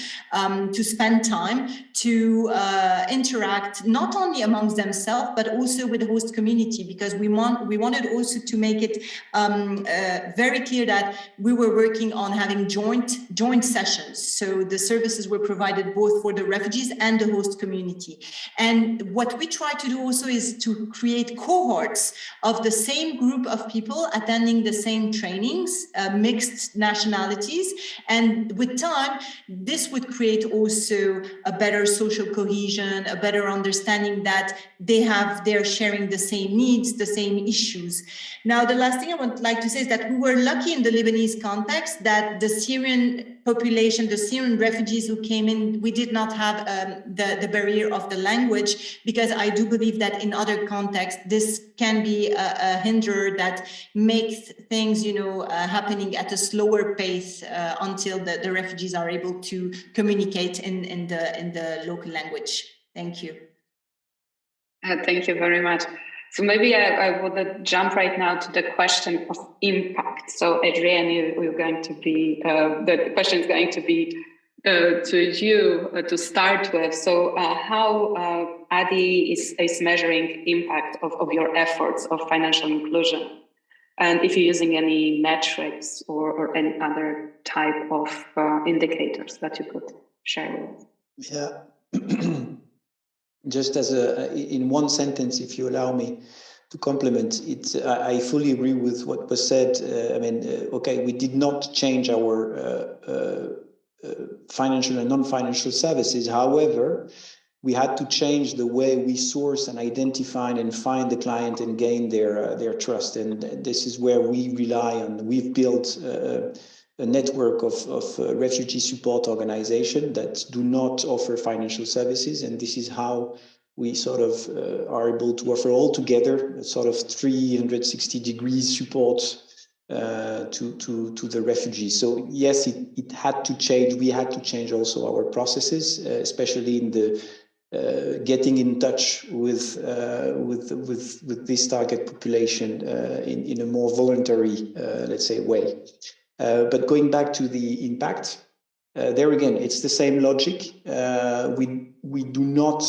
F: to spend time, to interact not only amongst themselves, but also with the host community, because we wanted also to make it very clear that we were working on having joint sessions. So the services were provided both for the refugees and the host community. And what we try to do also is to create cohorts of the same group of people attending the same trainings, mixed nationalities. And with time, this would create also a better social cohesion, a better understanding that they're sharing the same needs, the same issues. Now, the last thing I would like to say is that we were lucky in the Lebanese context that the Syrian population, the Syrian refugees who came in, we did not have the barrier of the language, because I do believe that in other contexts, this can be a hinder that makes things, happening at a slower pace until the refugees are able to communicate in the local language. Thank you.
C: Thank you very much. So maybe I would jump right now to the question of impact. So Adrienne, you're going to be, the question is going to be to you to start with. So how ADI is measuring impact of your efforts of financial inclusion? And if you're using any metrics or any other type of indicators that you could share with us.
G: Yeah. Just as in one sentence, if you allow me to complement it, I fully agree with what was said. Okay, we did not change our financial and non-financial services. However, we had to change the way we source and identify and find the client and gain their trust. And this is where we rely on. We've built a network of refugee support organizations that do not offer financial services. And this is how we sort of are able to offer all together a sort of 360 degrees support to the refugees. So yes, it had to change. We had to change also our processes, especially in the getting in touch with this target population in a more voluntary, let's say, way. But going back to the impact, there again, it's the same logic. We do not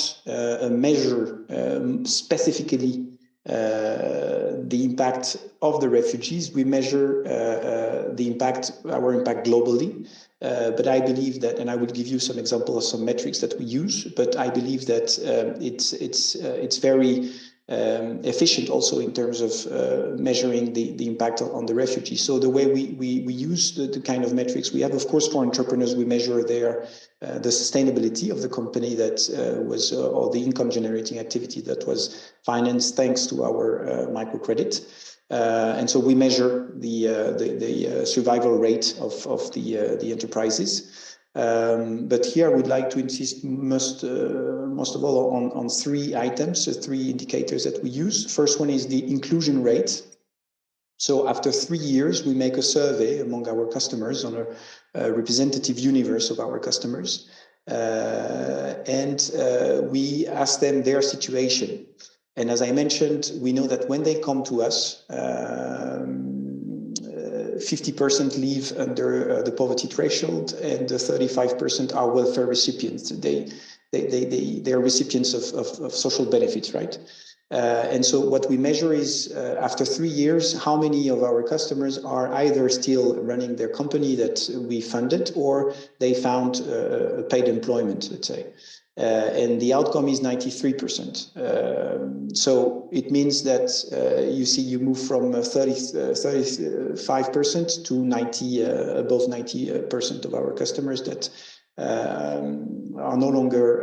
G: measure specifically the impact of the refugees. We measure our impact globally. But I believe that, and I will give you some examples of some metrics that we use. But I believe that it's very efficient also in terms of measuring the impact on the refugees. So the way we use the kind of metrics we have, of course, for entrepreneurs, we measure the sustainability of the company that was, or the income generating activity that was financed thanks to our microcredit. And so we measure the survival rate of the enterprises. But here I would like to insist most of all on three items, three indicators that we use. First one is the inclusion rate. So after 3 years, we make a survey among our customers on a representative universe of our customers. And we ask them their situation. And as I mentioned, we know that when they come to us, 50% live under the poverty threshold, and 35% are welfare recipients. They are recipients of social benefits, right? And so what we measure is, after 3 years, how many of our customers are either still running their company that we funded, or they found paid employment, let's say. And the outcome is 93%. So it means that you move from 35% to above 90% of our customers that are no longer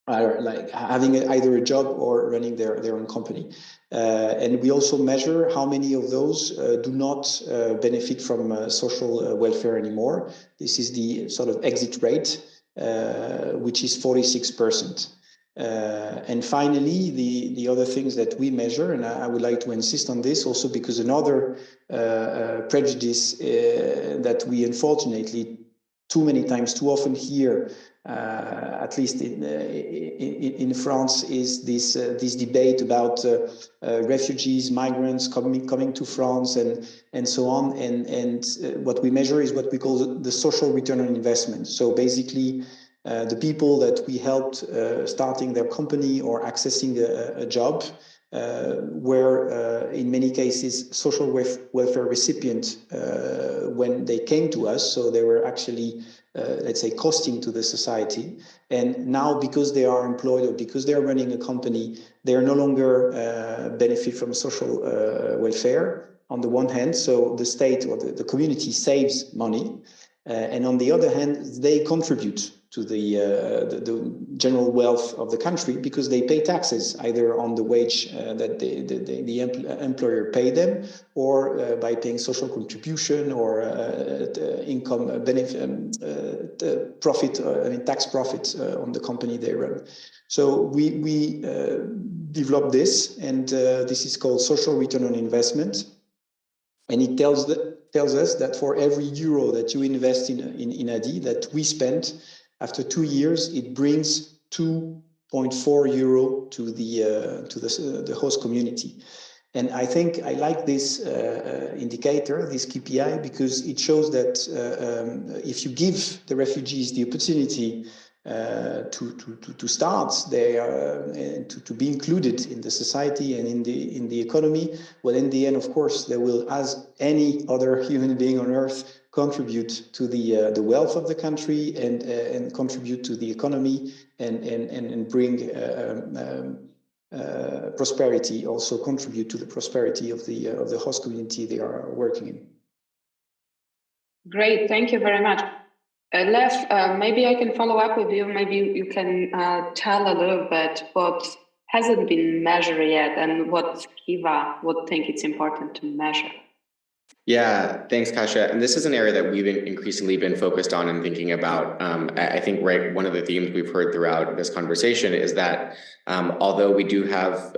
G: are like having either a job or running their own company. And we also measure how many of those do not benefit from social welfare anymore. This is the sort of exit rate, which is 46%. And finally, the other things that we measure, and I would like to insist on this also because another prejudice that we unfortunately too many times, too often hear, at least in France is this debate about refugees, migrants coming to France and so on. And what we measure is what we call the social return on investment. So basically, the people that we helped starting their company or accessing a job were in many cases social welfare recipient when they came to us. So they were actually, let's say, costing to the society. And now, because they are employed or because they are running a company, they are no longer benefit from social welfare on the one hand. So the state or the community saves money. And on the other hand, they contribute to the general wealth of the country because they pay taxes either on the wage that the employer pay them, or by paying social contribution or income benefit, profit, tax profit on the company they run. So we developed this, and this is called social return on investment. And it tells us that for every euro that you invest in ADI that we spent, after 2 years, it brings 2.4 euro to the host community. And I think I like this indicator, this KPI, because it shows that if you give the refugees the opportunity to start to be included in the society and in the economy, well, in the end, of course, they will, as any other human being on earth, contribute to the wealth of the country and contribute to the economy and bring prosperity, also contribute to the prosperity of the host community they are working in.
C: Great, thank you very much. Lev, maybe I can follow up with you. Maybe you can tell a little bit what hasn't been measured yet and what Kiva would think it's important to measure.
E: Yeah, thanks, Kasia. And this is an area that we've increasingly been focused on and thinking about. I think, right, one of the themes we've heard throughout this conversation is that although we do have,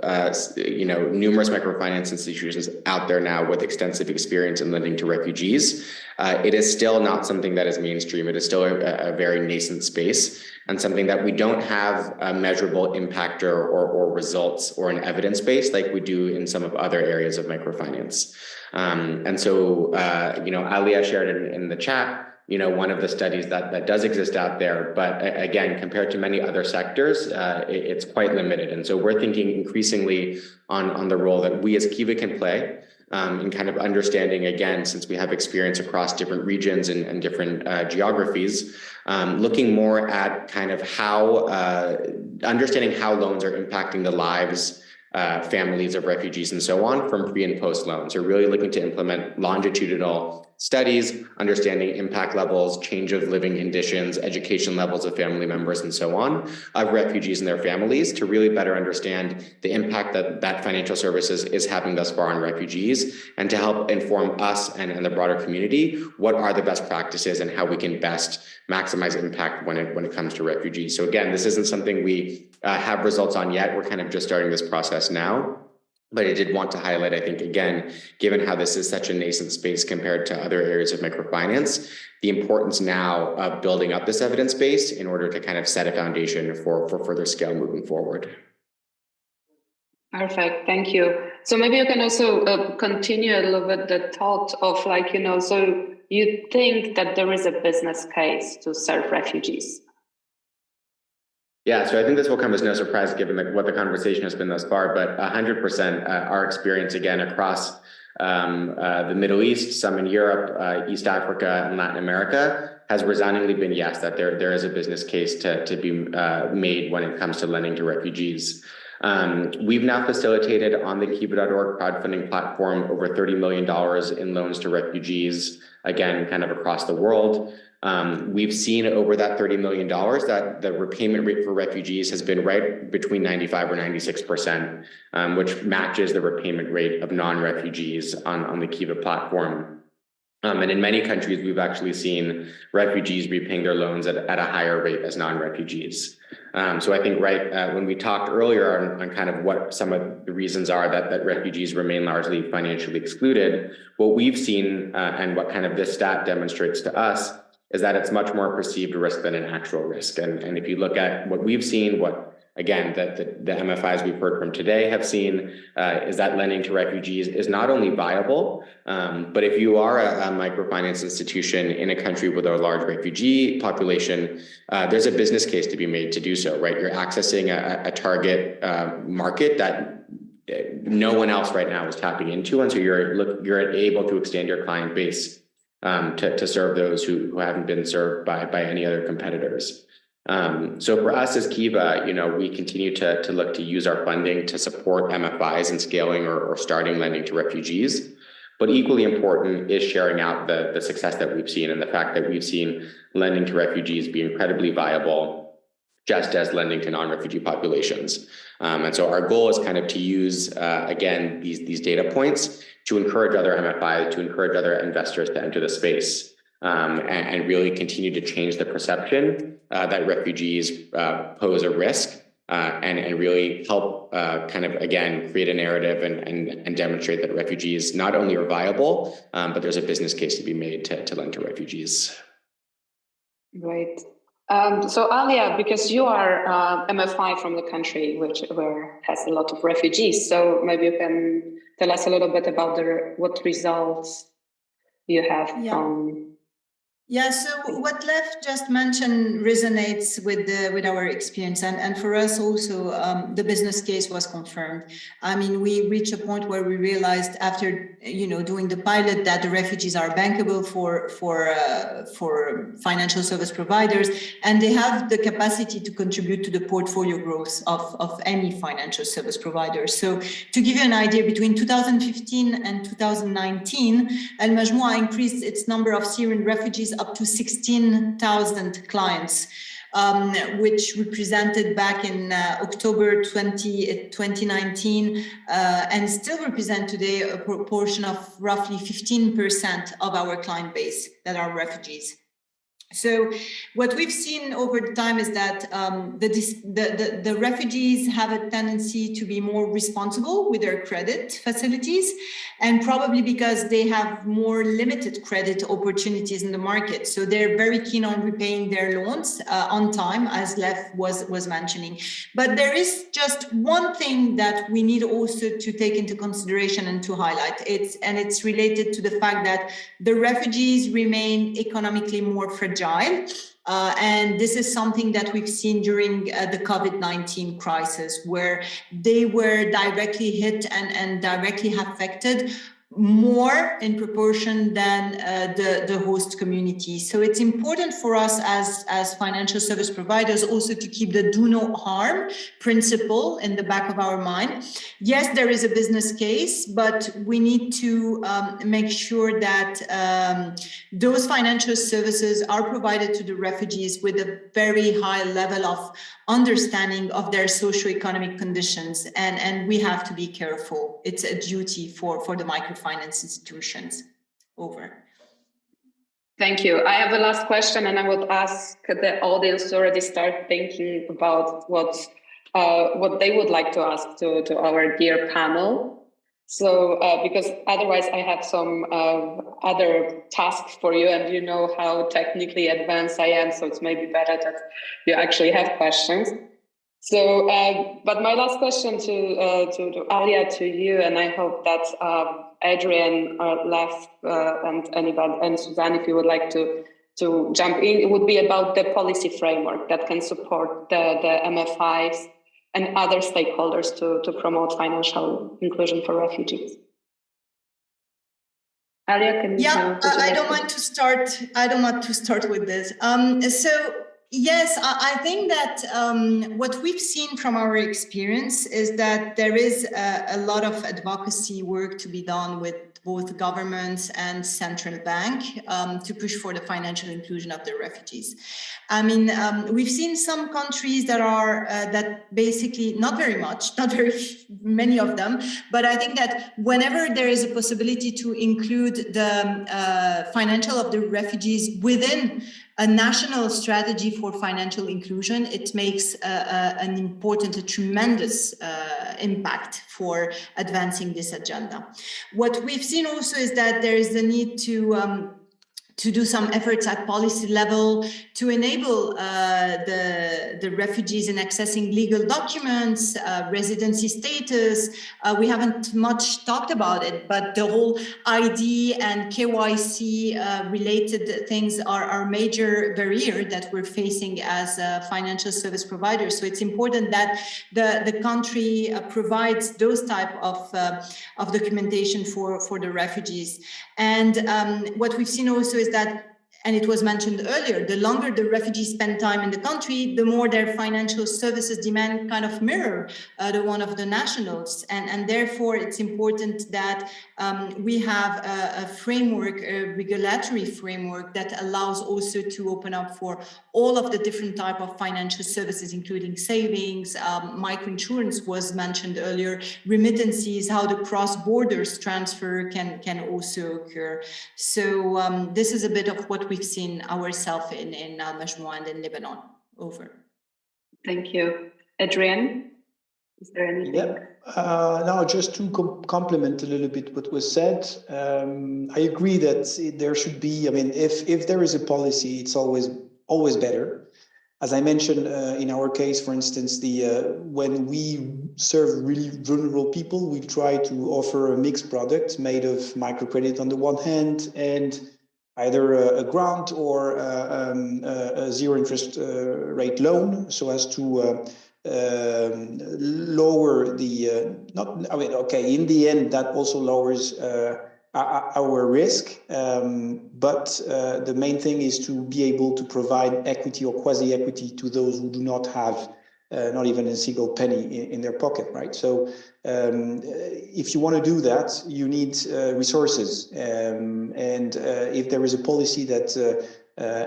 E: numerous microfinance institutions out there now with extensive experience in lending to refugees, it is still not something that is mainstream. It is still a very nascent space, and something that we don't have a measurable impact or results or an evidence base like we do in some of other areas of microfinance. And so, Alia shared in the chat, one of the studies that does exist out there, but again, compared to many other sectors, it's quite limited. And so we're thinking increasingly on the role that we as Kiva can play in kind of understanding, again, since we have experience across different regions and different geographies, looking more at kind of how, understanding how loans are impacting the lives families of refugees and so on from pre and post loans. We're really looking to implement longitudinal studies, understanding impact levels, change of living conditions, education levels of family members and so on of refugees and their families to really better understand the impact that financial services is having thus far on refugees, and to help inform us and the broader community what are the best practices and how we can best maximize impact when it comes to refugees. So again, this isn't something we have results on yet. We're kind of just starting this process now. But I did want to highlight, I think, again, given how this is such a nascent space compared to other areas of microfinance, the importance now of building up this evidence base in order to kind of set a foundation for further scale moving forward.
C: Perfect, thank you. So maybe you can also continue a little bit the thought of so you think that there is a business case to serve refugees?
E: Yeah, so I think this will come as no surprise given what the conversation has been thus far, but 100% our experience again across the Middle East, some in Europe, East Africa, and Latin America has resoundingly been yes, that there is a business case to be made when it comes to lending to refugees. We've now facilitated on the Kiva.org crowdfunding platform over $30 million in loans to refugees, again, kind of across the world. We've seen over that $30 million that the repayment rate for refugees has been right between 95 or 96%, which matches the repayment rate of non-refugees on the Kiva platform. And in many countries, we've actually seen refugees repaying their loans at a higher rate as non-refugees. So I think, when we talked earlier on kind of what some of the reasons are that refugees remain largely financially excluded, what we've seen and what kind of this stat demonstrates to us is that it's much more perceived risk than an actual risk. And if you look at what we've seen, what again, the MFIs we've heard from today have seen is that lending to refugees is not only viable, but if you are a microfinance institution in a country with a large refugee population, there's a business case to be made to do so, right? You're accessing a target market that no one else right now is tapping into, and so you're able to extend your client base to serve those who haven't been served by any other competitors. So for us as Kiva, we continue to look to use our funding to support MFIs in scaling or starting lending to refugees. But equally important is sharing out the success that we've seen and the fact that we've seen lending to refugees be incredibly viable, just as lending to non-refugee populations. And so our goal is kind of to use, again, these data points to encourage other MFIs, to encourage other investors to enter the space. And really continue to change the perception that refugees pose a risk, and really help kind of, again, create a narrative and demonstrate that refugees not only are viable, but there's a business case to be made to lend to refugees.
C: Great. So Alia, because you are MFI from the country where has a lot of refugees, so maybe you can tell us a little bit about what results you have from.
F: Yeah, so what Lev just mentioned resonates with our experience, and for us also the business case was confirmed. I mean, we reached a point where we realized after doing the pilot that the refugees are bankable for financial service providers, and they have the capacity to contribute to the portfolio growth of any financial service provider. So to give you an idea, between 2015 and 2019, Al Majmoua increased its number of Syrian refugees up to 16,000 clients, which represented back in October 2019, and still represent today a proportion of roughly 15% of our client base that are refugees. So what we've seen over time is that the refugees have a tendency to be more responsible with their credit facilities, and probably because they have more limited credit opportunities in the market. So they're very keen on repaying their loans on time, as Lev was mentioning. But there is just one thing that we need also to take into consideration and to highlight. It's related to the fact that the refugees remain economically more fragile. And this is something that we've seen during the COVID-19 crisis, where they were directly hit and directly affected more in proportion than the host community. So it's important for us as financial service providers also to keep the do no harm principle in the back of our mind. Yes, there is a business case, but we need to make sure that those financial services are provided to the refugees with a very high level of understanding of their socioeconomic conditions, and we have to be careful. It's a duty for the microfinance institutions. Over.
C: Thank you. I have a last question, and I would ask the audience to already start thinking about what they would like to ask to our dear panel. So, because otherwise I have some other tasks for you, and you know how technically advanced I am, so it's maybe better that you actually have questions. So, but my last question to Alia, to you, and I hope that Adrian, Lev, and anybody, and Suzanne, if you would like to jump in, it would be about the policy framework that can support the MFIs and other stakeholders to promote financial inclusion for refugees. Alia, can you?
F: Yeah, I don't want to start. I don't want to start with this. So yes, I think that what we've seen from our experience is that there is a lot of advocacy work to be done with both governments and central bank to push for the financial inclusion of the refugees. I mean, we've seen some countries that are that basically not very many of them, but I think that whenever there is a possibility to include the financial of the refugees within a national strategy for financial inclusion, it makes a tremendous impact for advancing this agenda. What we've seen also is that there is the need to to do some efforts at policy level to enable the refugees in accessing legal documents, residency status. We haven't much talked about it, but the whole ID and KYC related things are a major barrier that we're facing as financial service providers. So it's important that the country provides those type of documentation for the refugees. And what we've seen also is that, and it was mentioned earlier, the longer the refugees spend time in the country, the more their financial services demand kind of mirror the one of the nationals. And therefore, it's important that we have a framework, a regulatory framework that allows also to open up for all of the different type of financial services, including savings, microinsurance was mentioned earlier, remittances, how the cross-borders transfer can also occur. So this is a bit of what we've seen ourselves in Al-Majmoua and in Lebanon. Over.
C: Thank you. Adrian, is there anything?
G: Now, just to complement a little bit what was said, I agree that there should be, I mean, if there is a policy, it's always better. As I mentioned, in our case, for instance, when we serve really vulnerable people, we try to offer a mixed product made of microcredit on the one hand and either a grant or a zero interest rate loan, so as to lower the in the end that also lowers our risk, but the main thing is to be able to provide equity or quasi-equity to those who do not have not even a single penny in their pocket, right? So if you want to do that, you need resources, and if there is a policy that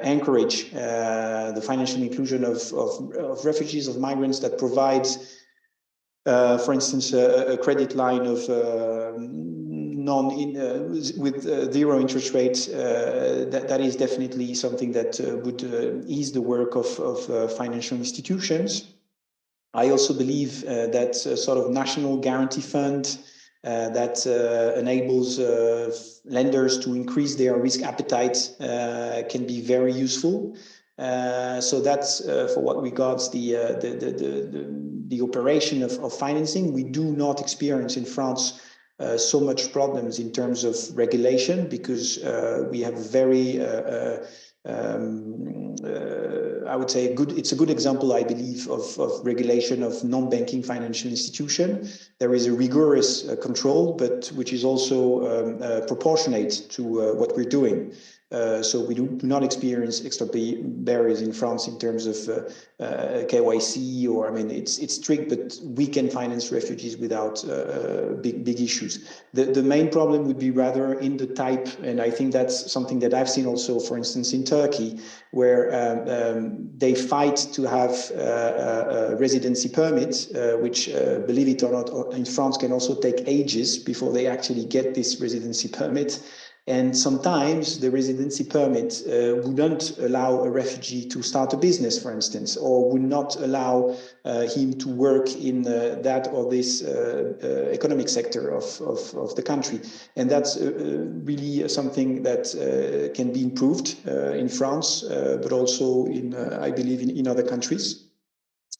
G: encourage the financial inclusion of refugees, of migrants, that provides, for instance, a credit line of with zero interest rates, that is definitely something that would ease the work of financial institutions. I also believe that sort of national guarantee fund that enables lenders to increase their risk appetite can be very useful. So that's for what regards the operation of financing. We do not experience in France so much problems in terms of regulation, because we have very I would say it's a good example, I believe, of regulation of non-banking financial institution. There is a rigorous control, but which is also proportionate to what we're doing. So we do not experience extra barriers in France in terms of KYC, or, I mean, it's strict, but we can finance refugees without big issues. The main problem would be rather in the type, and I think that's something that I've seen also, for instance, in Turkey, where they fight to have a residency permit, which, believe it or not, in France can also take ages before they actually get this residency permit. And sometimes the residency permit wouldn't allow a refugee to start a business, for instance, or would not allow him to work in that or this economic sector of the country. And that's really something that can be improved in France, but also in, I believe, in other countries.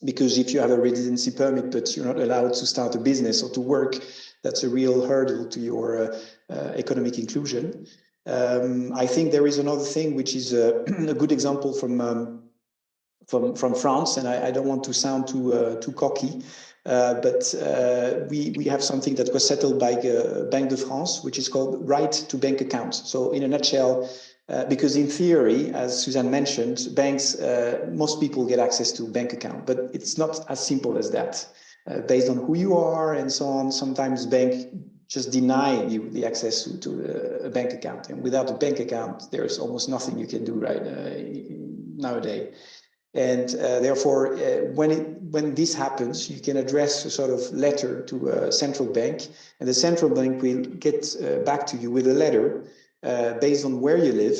G: Because if you have a residency permit, but you're not allowed to start a business or to work, that's a real hurdle to your economic inclusion. I think there is another thing which is a good example from France, and I don't want to sound too cocky, but we have something that was settled by Banque de France, which is called right to bank account. So in a nutshell, because in theory, as Suzanne mentioned, banks, most people get access to bank account, but it's not as simple as that. Based on who you are and so on, sometimes bank just deny you the access to a bank account. And without a bank account, there's almost nothing you can do right nowadays. And therefore, when this happens, you can address a sort of letter to a central bank, and the central bank will get back to you with a letter based on where you live,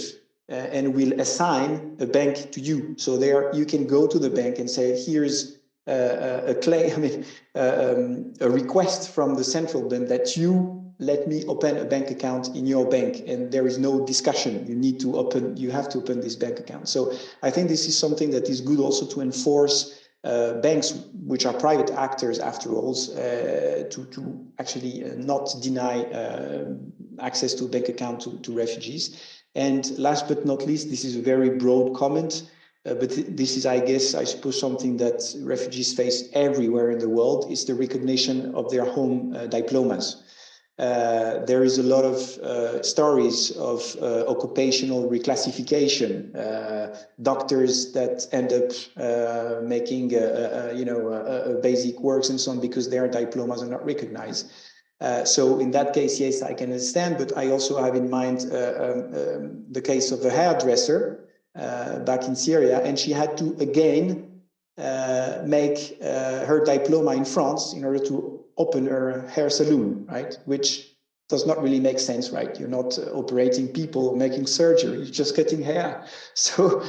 G: and will assign a bank to you. So there you can go to the bank and say, here's a claim, a request from the central bank that you let me open a bank account in your bank, and there is no discussion. You have to open this bank account. So I think this is something that is good also to enforce banks, which are private actors after all, to actually not deny access to a bank account to refugees. And last but not least, this is a very broad comment, but this is, I suppose, something that refugees face everywhere in the world, is the recognition of their home diplomas. There is a lot of stories of occupational reclassification, doctors that end up making basic works and so on because their diplomas are not recognized. So in that case, yes, I can understand, but I also have in mind the case of a hairdresser back in Syria, and she had to again make her diploma in France in order to open her hair salon, right? Which does not really make sense, right? You're not operating people, making surgery, you're just cutting hair. So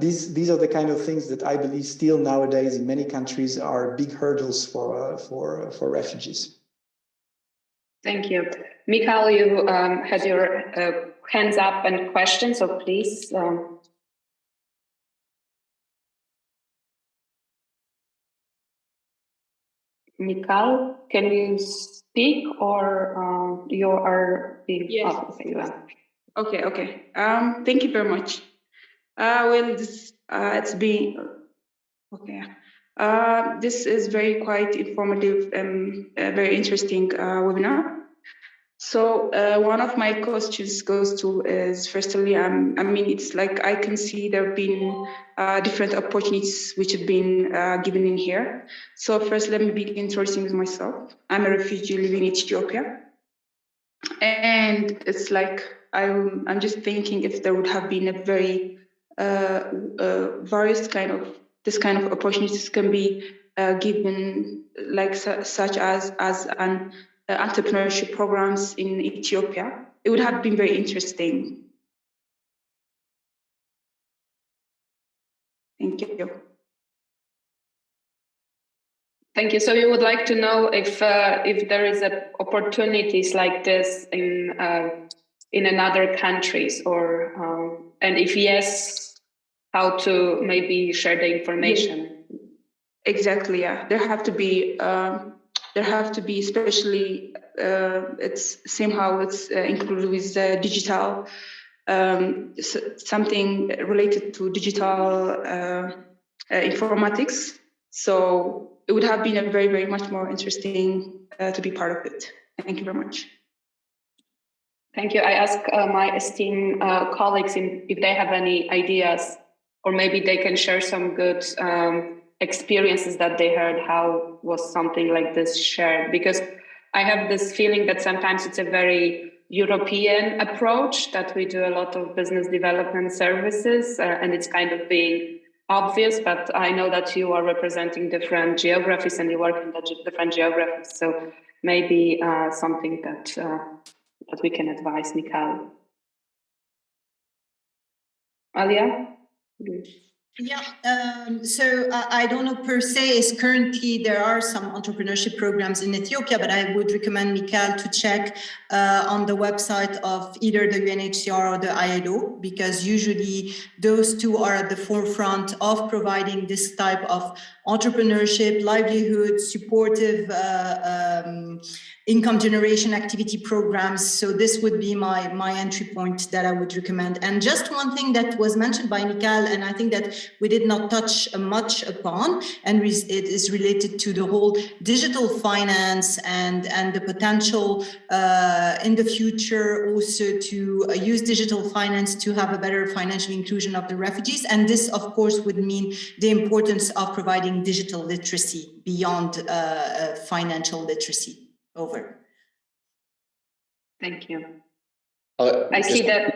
G: these are the kind of things that I believe still nowadays in many countries are big hurdles for refugees.
C: Thank you. Mikhail, you had your hands up and questions, so please. Mikhail, can you speak, or you are being...
H: Yes.
C: Oh, okay, you are.
H: Okay. Thank you very much. It's been... Okay. This is very quite informative and very interesting webinar. So one of my questions goes to is, firstly, it's like I can see there have been different opportunities which have been given in here. So first, let me begin introducing with myself. I'm a refugee living in Ethiopia. And it's like, I'm just thinking if there would have been a very various this kind of opportunities can be given, like such as an entrepreneurship programs in Ethiopia, it would have been very interesting. Thank you.
C: Thank you. So you would like to know if there is opportunities like this in another countries, or and if yes, how to maybe share the information?
H: Exactly. Yeah, there have to be especially it's somehow it's included with digital, something related to digital informatics. So it would have been a very, very much more interesting to be part of it. Thank you very much.
C: Thank you. I ask my esteemed colleagues if they have any ideas, or maybe they can share some good experiences that they heard. How was something like this shared? Because I have this feeling that sometimes it's a very European approach, that we do a lot of business development services and it's kind of being obvious, but I know that you are representing different geographies and you work in different geographies. So maybe something that we can advise, Mikhail. Alia?
F: Yeah, so I don't know per se, is currently there are some entrepreneurship programs in Ethiopia, but I would recommend Mikhail to check on the website of either the UNHCR or the ILO, because usually those two are at the forefront of providing this type of entrepreneurship, livelihood, supportive income generation activity programs. So this would be my entry point that I would recommend. And just one thing that was mentioned by Mikhail, and I think that we did not touch much upon, and it is related to the whole digital finance and the potential in the future also to use digital finance to have a better financial inclusion of the refugees. And this, of course, would mean the importance of providing digital literacy beyond financial literacy. Over.
C: Thank you. I see that.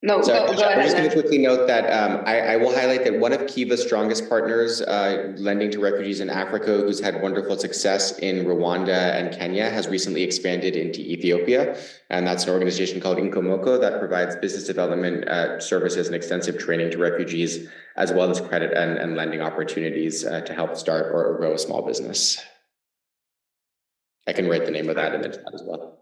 C: No,
E: so
C: go ahead.
E: I'm just going to quickly note that I will highlight that one of Kiva's strongest partners lending to refugees in Africa, who's had wonderful success in Rwanda and Kenya, has recently expanded into Ethiopia. And that's an organization called Inkomoko that provides business development services and extensive training to refugees, as well as credit and lending opportunities to help start or grow a small business. I can write the name of that in the chat as well.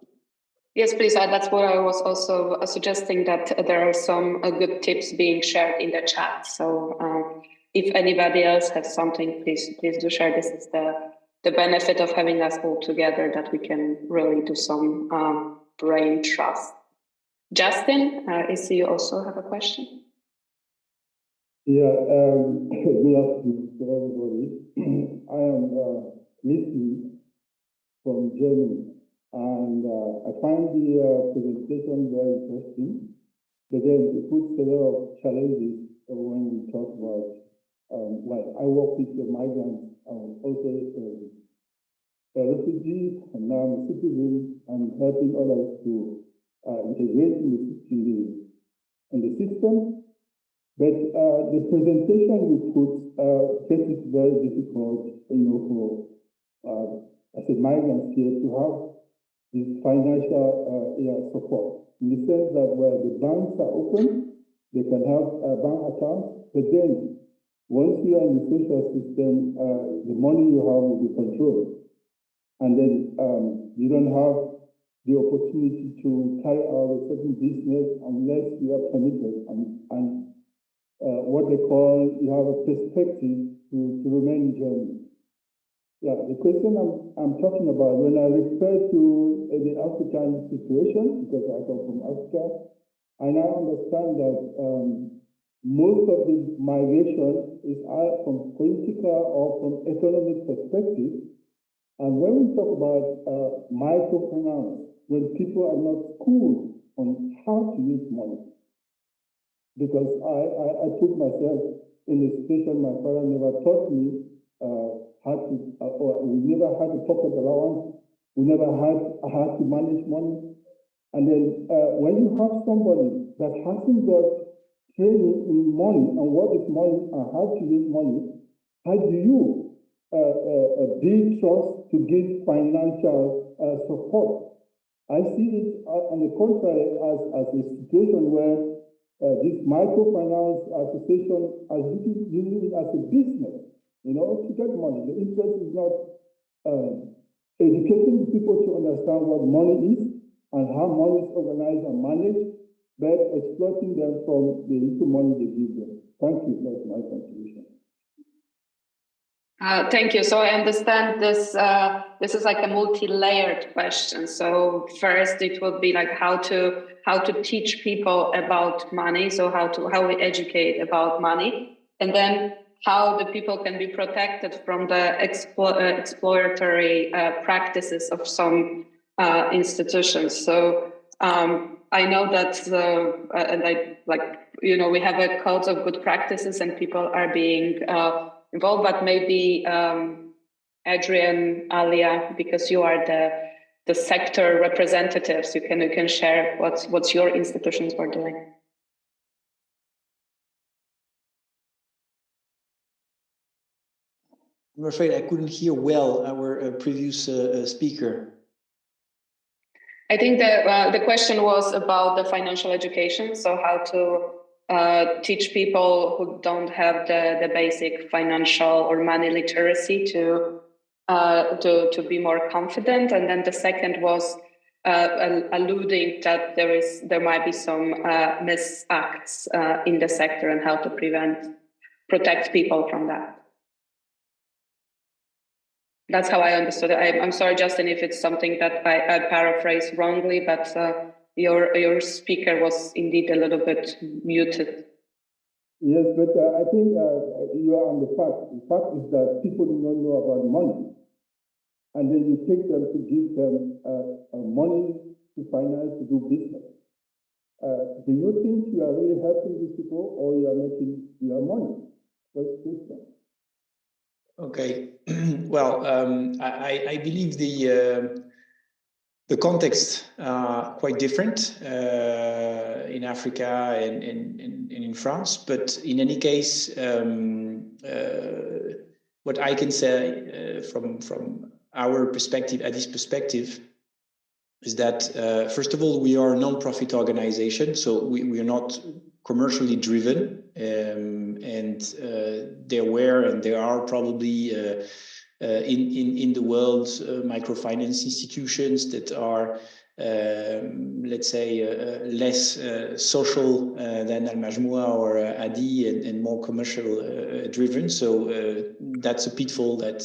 C: Yes, please. That's what I was also suggesting, that there are some good tips being shared in the chat. So if anybody else has something, please do share. This is the benefit of having us all together, that we can really do some brain trust. Justin, I see you also have a question.
I: Yeah, good afternoon to everybody. I am listening from Germany, and I find the presentation very interesting. But then it puts a lot of challenges when we talk about, well, I work with the migrants, also refugees, and now I'm a citizen, and helping others to integrate in the system. But the presentation you put makes it very difficult, for as a migrant here to have this financial support, in the sense that where the banks are open, they can have bank accounts, but then once you are in the social system, the money you have will be controlled. And then you don't have the opportunity to carry out a certain business unless you are permitted, and what they call, you have a perspective to remain in Germany. Yeah, the question I'm talking about, when I refer to the African situation, because I come from Africa, I now understand that most of the migration is from political or from economic perspective. And when we talk about microfinance, when people are not schooled on how to use money, because I put myself in a situation my father never taught me how to, or we never had a pocket allowance, we never had how to manage money. And then when you have somebody that hasn't got training in money and what is money and how to use money, how do you build trust to give financial support? I see it on the contrary as a situation where this microfinance association is using it as a business, to get money. The interest is not educating people to understand what money is and how money is organized and managed, but exploiting them from the little money they give them. Thank you. That's my contribution.
C: Thank you. So I understand this. This is like a multi-layered question. So first, it would be like how to teach people about money. So how we educate about money, and then how the people can be protected from the exploratory practices of some institutions. So I know that, we have a code of good practices, and people are being involved, but maybe Adrian, Alia, because you are the sector representatives, you can share what's your institutions were doing.
G: I'm afraid I couldn't hear well our previous speaker.
C: I think the question was about the financial education, so how to teach people who don't have the basic financial or money literacy to be more confident. And then the second was alluding that there might be some misacts in the sector, and how to protect people from that. That's how I understood it. I'm sorry, Justin, if it's something that I paraphrased wrongly, but your speaker was indeed a little bit muted.
I: Yes, but I think you are on the fact. The fact is that people do not know about money. And then you take them to give them money to finance, to do business. Do you think you are really helping these people, or you are making your money? First question.
G: Okay, well, I believe the context are quite different in Africa and in France, but in any case, what I can say from our perspective, Addis perspective, is that first of all, we are a non-profit organization, so we are not commercially driven, and there were and there are probably in the world, microfinance institutions that are, let's say, less social than Al Majmoua or Adi, and more commercial driven. So that's a pitfall that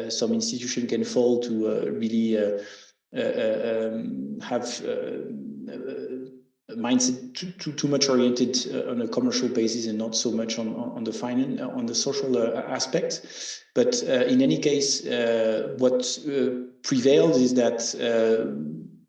G: some institution can fall to, really have a mindset too much oriented on a commercial basis and not so much on the finance, on the social aspect. But in any case, what prevailed is that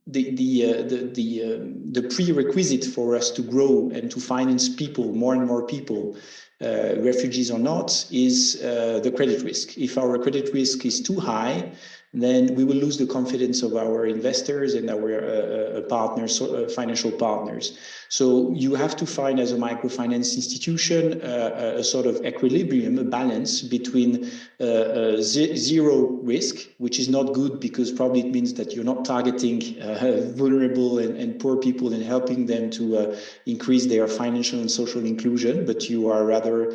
G: the prerequisite for us to grow and to finance people, more and more people, refugees or not, is the credit risk. If our credit risk is too high, then we will lose the confidence of our investors and our partners, financial partners. So you have to find, as a microfinance institution, a sort of equilibrium, a balance between zero risk, which is not good because probably it means that you're not targeting vulnerable and poor people and helping them to increase their financial and social inclusion, but you are rather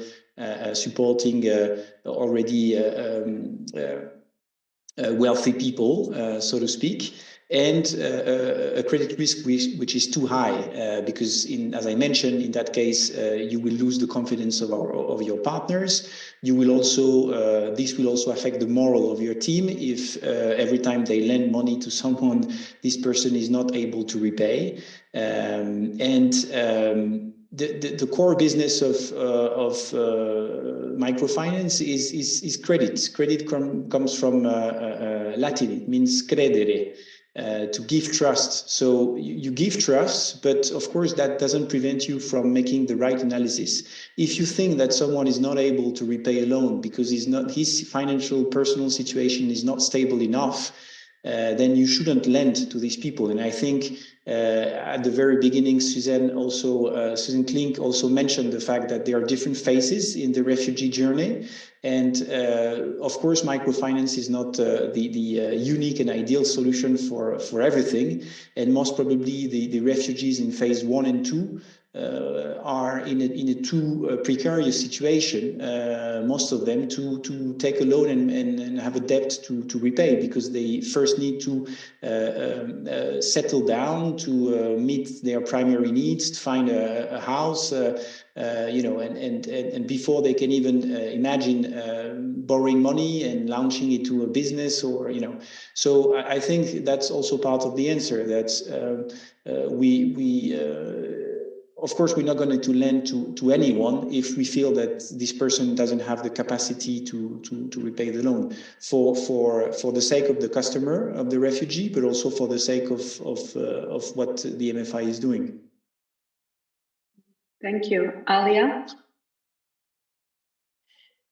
G: supporting already wealthy people, so to speak, and a credit risk which is too high, because, as I mentioned, in that case, you will lose the confidence of your partners. You will also this will also affect the moral of your team if every time they lend money to someone, this person is not able to repay, The core business of microfinance is credit. Credit comes from Latin. It means credere, to give trust. So you give trust, but of course that doesn't prevent you from making the right analysis. If you think that someone is not able to repay a loan because his financial personal situation is not stable enough, then you shouldn't lend to these people. And I think at the very beginning, Susan Klink also mentioned the fact that there are different phases in the refugee journey. And of course, microfinance is not the unique and ideal solution for everything. And most probably the refugees in phase 1 and 2 are in a too precarious situation, most of them, to take a loan and have a debt to repay, because they first need to settle down, to meet their primary needs, to find a house, and before they can even imagine borrowing money and launching it to a business, or So I think that's also part of the answer. That of course, we're not going to lend to anyone if we feel that this person doesn't have the capacity to repay the loan, for the sake of the customer, of the refugee, but also for the sake of what the MFI is doing.
C: Thank you. Alia?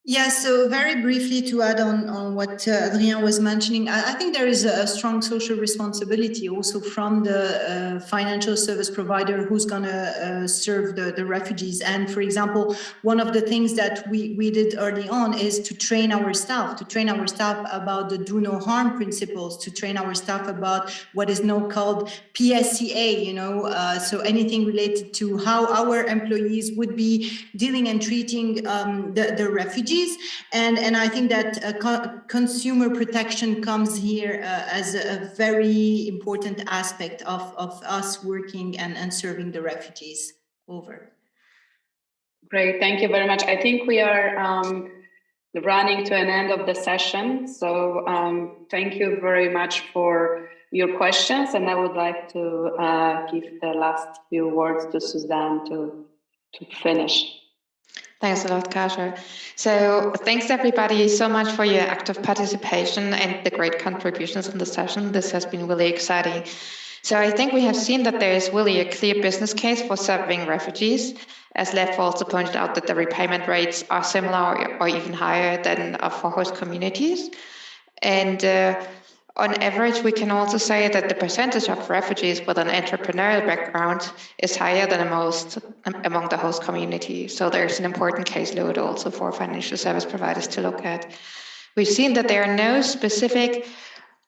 F: Yeah, so very briefly to add on what Adrien was mentioning, I think there is a strong social responsibility also from the financial service provider who's going to serve the refugees. And for example, one of the things that we did early on is to train our staff about the do no harm principles, to train our staff about what is now called PSCA, so anything related to how our employees would be dealing and treating the refugees. And I think that consumer protection comes here as a very important aspect of us working and serving the refugees. Over.
C: Great, thank you very much. I think we are running to an end of the session. So thank you very much for your questions. And I would like to give the last few words to Suzanne to finish.
B: Thanks a lot, Kasia. So thanks everybody so much for your active participation and the great contributions in the session. This has been really exciting. So I think we have seen that there is really a clear business case for serving refugees, as Lev also pointed out that the repayment rates are similar or even higher than for host communities. And on average, we can also say that the percentage of refugees with an entrepreneurial background is higher than among the host community. So there's an important caseload also for financial service providers to look at. We've seen that there are no specific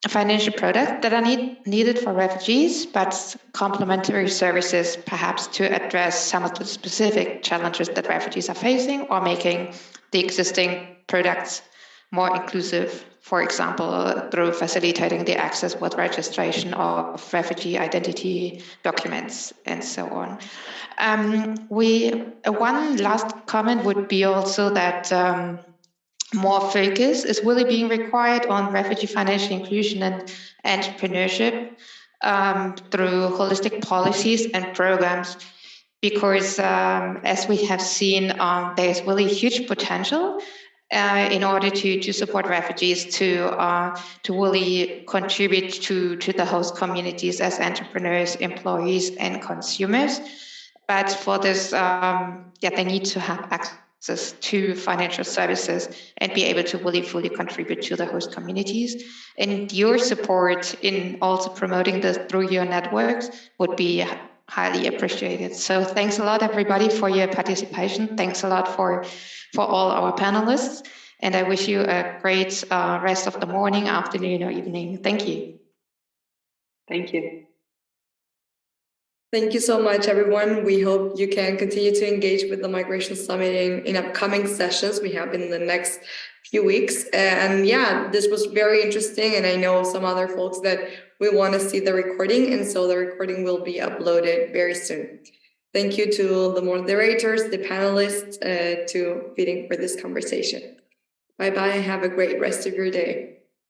B: financial products that are needed for refugees, but complementary services perhaps to address some of the specific challenges that refugees are facing, or making the existing products more inclusive, for example, through facilitating the access with registration of refugee identity documents and so on. One last comment would be also that more focus is really being required on refugee financial inclusion and entrepreneurship through holistic policies and programs, because as we have seen, there's really huge potential in order to support refugees to really contribute to the host communities as entrepreneurs, employees, and consumers. But for this, they need to have access to financial services and be able to really fully contribute to the host communities. And your support in also promoting this through your networks would be highly appreciated. So thanks a lot, everybody, for your participation. Thanks a lot for all our panelists. And I wish you a great rest of the morning, afternoon, or evening. Thank you.
C: Thank you.
A: Thank you so much, everyone. We hope you can continue to engage with the Migration Summit in upcoming sessions we have in the next few weeks. And yeah, this was very interesting. And I know some other folks that we want to see the recording. And so the recording will be uploaded very soon. Thank you to the moderators, the panelists, to fitting for this conversation. Bye-bye. Have a great rest of your day.